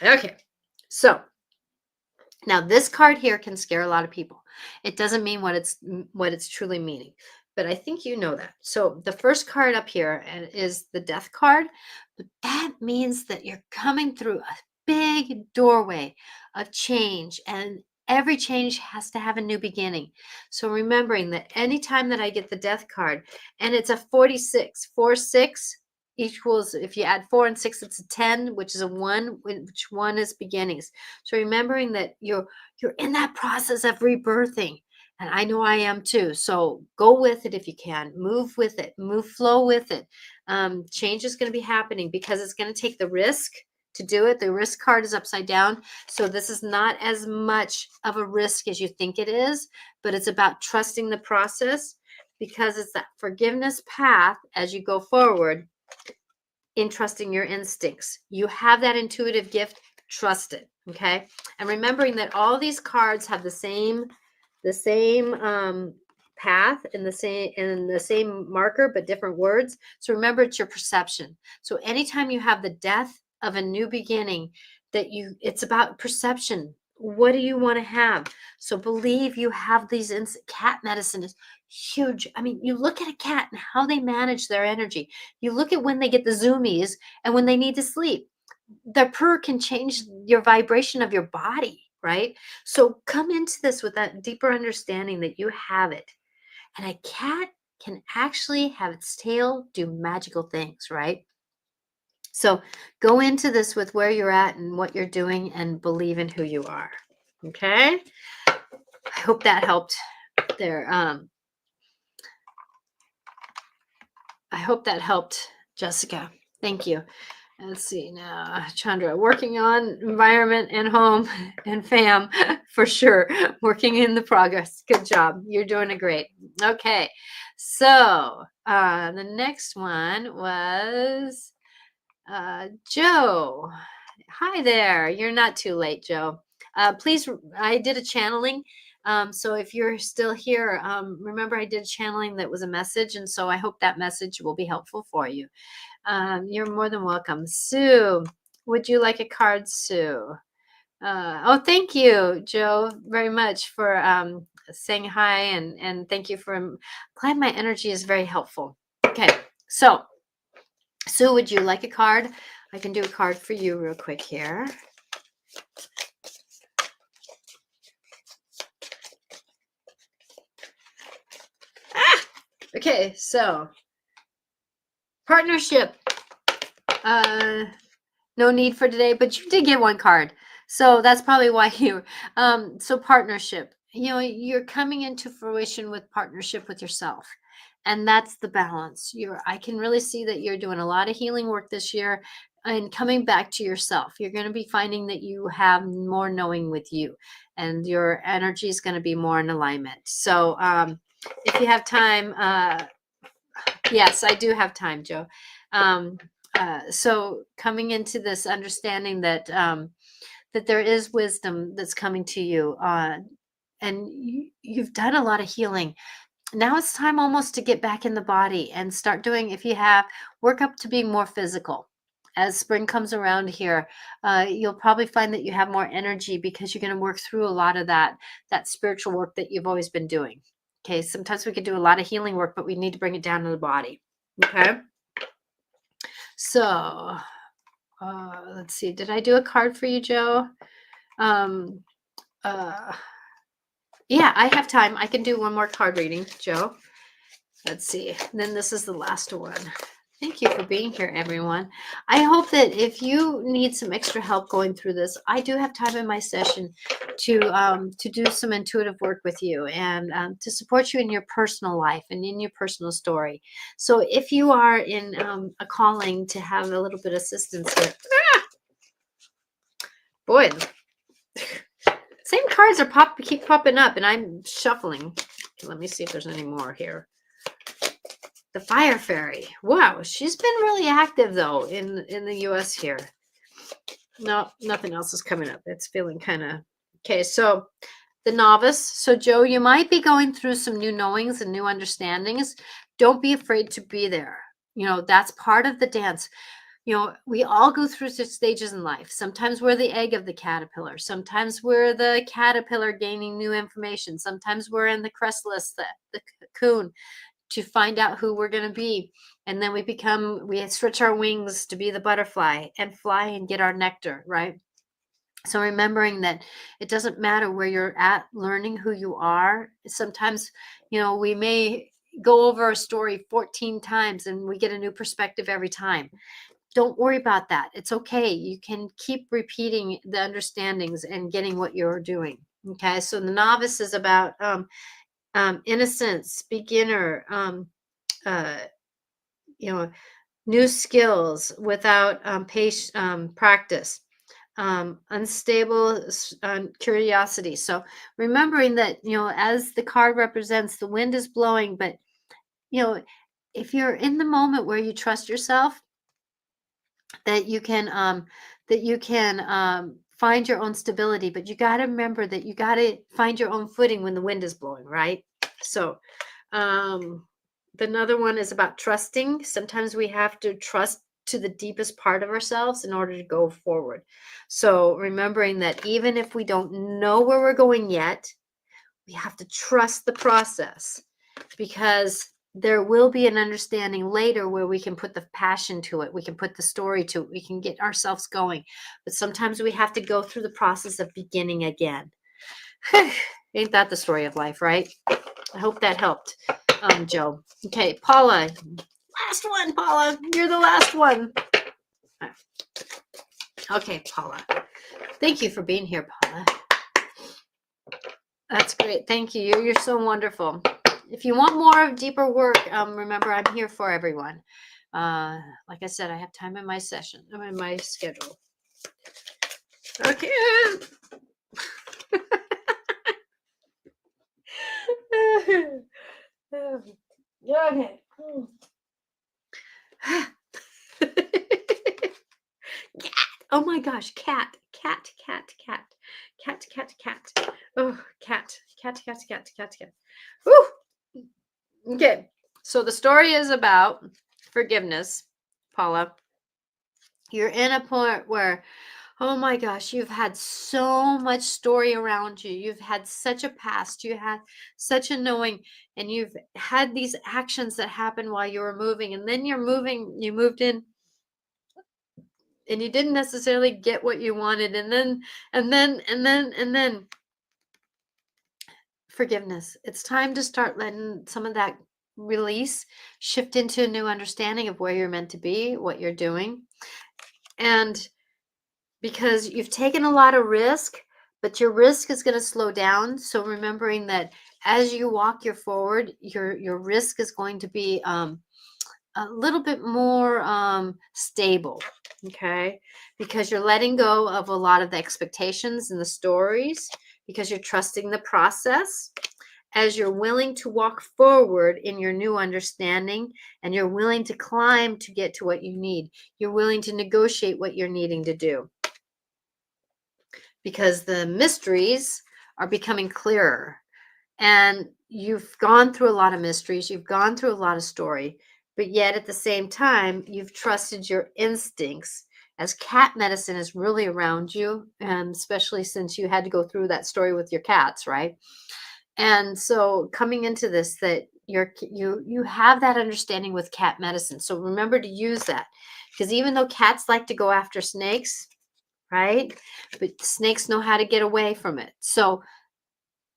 Okay, so now this card here can scare a lot of people. It doesn't mean what it's truly meaning, but I think you know that. So the first card up here is the death card, but that means that you're coming through a big doorway of change, and every change has to have a new beginning. So remembering that anytime that I get the death card, and it's a 46, 4-6 equals, if you add 4 and 6, it's a 10, which is a 1, which 1 is beginnings. So remembering that you're in that process of rebirthing, and I know I am too. So go with it if you can. Move with it. Flow with it. Change is going to be happening because it's going to take the risk to do it. The risk card is upside down. So this is not as much of a risk as you think it is, but it's about trusting the process, because it's that forgiveness path as you go forward in trusting your instincts. You have that intuitive gift, trust it. Okay. And remembering that all these cards have the same path and the same marker, but different words. So remember, it's your perception. So anytime you have the death of a new beginning, it's about perception. What do you want to have? So believe you have these. Cat medicine is huge. I mean, you look at a cat and how they manage their energy. You look at when they get the zoomies and when they need to sleep. Their purr can change your vibration of your body, right? So come into this with that deeper understanding that you have it. And a cat can actually have its tail do magical things, right? So go into this with where you're at and what you're doing, and believe in who you are. Okay? I hope that helped there. I hope that helped, Jessica. Thank you. Let's see now, Chandra, working on environment and home and fam for sure. Working in the progress. Good job. You're doing a great. Okay. So the next one was Joe. Hi there. You're not too late, Joe. Please, I did a channeling. So if you're still here, remember I did channeling that was a message. And so I hope that message will be helpful for you. You're more than welcome. Sue, would you like a card, Sue? Oh, thank you, Joe, very much for saying hi and thank you for. Glad my energy is very helpful. Okay, so Sue, would you like a card? I can do a card for you real quick here. Okay, so partnership. No need for today, but you did get one card. So that's probably why you, so partnership, you're coming into fruition with partnership with yourself. And that's the balance. I can really see that you're doing a lot of healing work this year and coming back to yourself. You're going to be finding that you have more knowing with you and your energy is going to be more in alignment. So, if you have time, yes, I do have time, Joe. So coming into this understanding that that there is wisdom that's coming to you, and you've done a lot of healing. Now it's time almost to get back in the body and start doing. If you have, work up to being more physical. As spring comes around here, you'll probably find that you have more energy because you're going to work through a lot of that spiritual work that you've always been doing. Okay, sometimes we could do a lot of healing work, but we need to bring it down to the body. Okay. So, let's see. Did I do a card for you, Joe? Yeah, I have time. I can do one more card reading, Joe. Let's see. And then this is the last one. Thank you for being here, everyone. I hope that if you need some extra help going through this, I do have time in my session to do some intuitive work with you and to support you in your personal life and in your personal story. So if you are in a calling to have a little bit of assistance here, boy, same cards are keep popping up, and I'm shuffling. Let me see if there's any more here. The Fire Fairy. Wow, she's been really active though in the U.S. here. No, nothing else is coming up. It's feeling kind of okay. So the Novice. So Joe, you might be going through some new knowings and new understandings. Don't be afraid to be there. That's part of the dance. We all go through stages in life. Sometimes we're the egg of the caterpillar. Sometimes we're the caterpillar gaining new information. Sometimes we're in the chrysalis, the cocoon, to find out who we're going to be. And then we stretch our wings to be the butterfly and fly and get our nectar, right? So remembering that it doesn't matter where you're at, learning who you are. Sometimes, we may go over a story 14 times and we get a new perspective every time. Don't worry about that. It's okay. You can keep repeating the understandings and getting what you're doing. Okay. So the Novice is about innocence, beginner, new skills without practice, unstable curiosity. So remembering that, as the card represents, the wind is blowing, but, if you're in the moment where you trust yourself, that you can find your own stability, but you got to remember that you got to find your own footing when the wind is blowing, right? So another one is about trusting. Sometimes we have to trust to the deepest part of ourselves in order to go forward. So remembering that even if we don't know where we're going yet, we have to trust the process, because there will be an understanding later where we can put the passion to it. We can put the story to it. We can get ourselves going. But sometimes we have to go through the process of beginning again. Ain't that the story of life, right? I hope that helped, Joe. Okay, Paula. Last one, Paula. You're the last one. Okay, Paula. Thank you for being here, Paula. That's great. Thank you. You're so wonderful. if you want more deeper work, remember I'm here for everyone. Like I said, I have time in my session. I'm in my schedule. Okay. Okay. Oh my gosh, cat. Oh, cat. Woo! Okay. So the story is about forgiveness, Paula. You're in a point where, oh my gosh, you've had so much story around you. You've had such a past. You had such a knowing, and you've had these actions that happened while you were moving. And then you moved in, and you didn't necessarily get what you wanted. And then forgiveness. It's time to start letting some of that release shift into a new understanding of where you're meant to be, what you're doing. And because you've taken a lot of risk, but your risk is going to slow down. So remembering that as you walk your forward, your risk is going to be a little bit more stable, okay? Because you're letting go of a lot of the expectations and the stories, because you're trusting the process. As you're willing to walk forward in your new understanding, and you're willing to climb to get to what you need, you're willing to negotiate what you're needing to do, because the mysteries are becoming clearer. And you've gone through a lot of mysteries, you've gone through a lot of story, but yet at the same time, you've trusted your instincts, as cat medicine is really around you, and especially since you had to go through that story with your cats, right? And so coming into this, that you have that understanding with cat medicine. So remember to use that, because even though cats like to go after snakes, right? But snakes know how to get away from it. So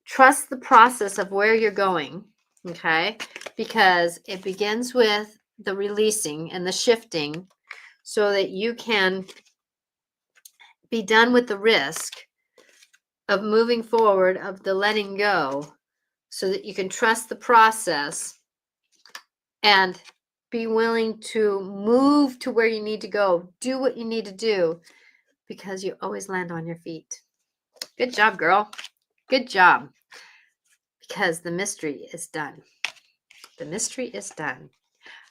trust the process of where you're going, okay? Because it begins with the releasing and the shifting, so that you can be done with the risk of moving forward, of the letting go, so that you can trust the process and be willing to move to where you need to go, do what you need to do, because you always land on your feet. Good job, girl. Good job. Because the mystery is done. The mystery is done.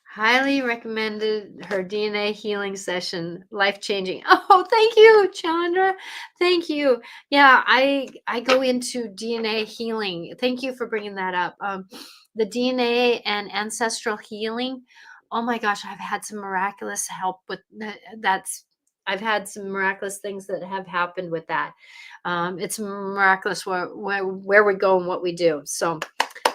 Highly recommended her DNA healing session, life-changing. Oh, thank you, Chandra. Thank you. Yeah, I go into DNA healing. Thank you for bringing that up. The DNA and ancestral healing. Oh my gosh, I've had some miraculous help with that's. I've had some miraculous things that have happened with that. It's miraculous where we go and what we do. So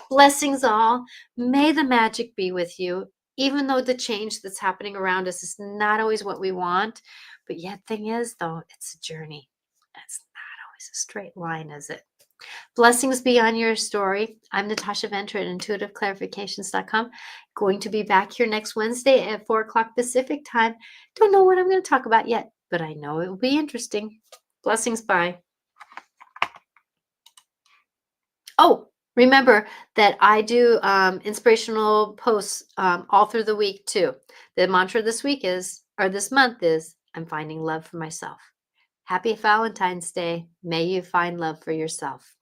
blessings all. May the magic be with you. Even though the change that's happening around us is not always what we want, but yet thing is, though, it's a journey. It's not always a straight line, is it? Blessings be on your story. I'm Natasha Venter at intuitiveclarifications.com. Going to be back here next Wednesday at 4 o'clock Pacific time. Don't know what I'm going to talk about yet, but I know it will be interesting. Blessings, bye. Oh, remember that I do inspirational posts all through the week too. The mantra this month is, I'm finding love for myself. Happy Valentine's Day. May you find love for yourself.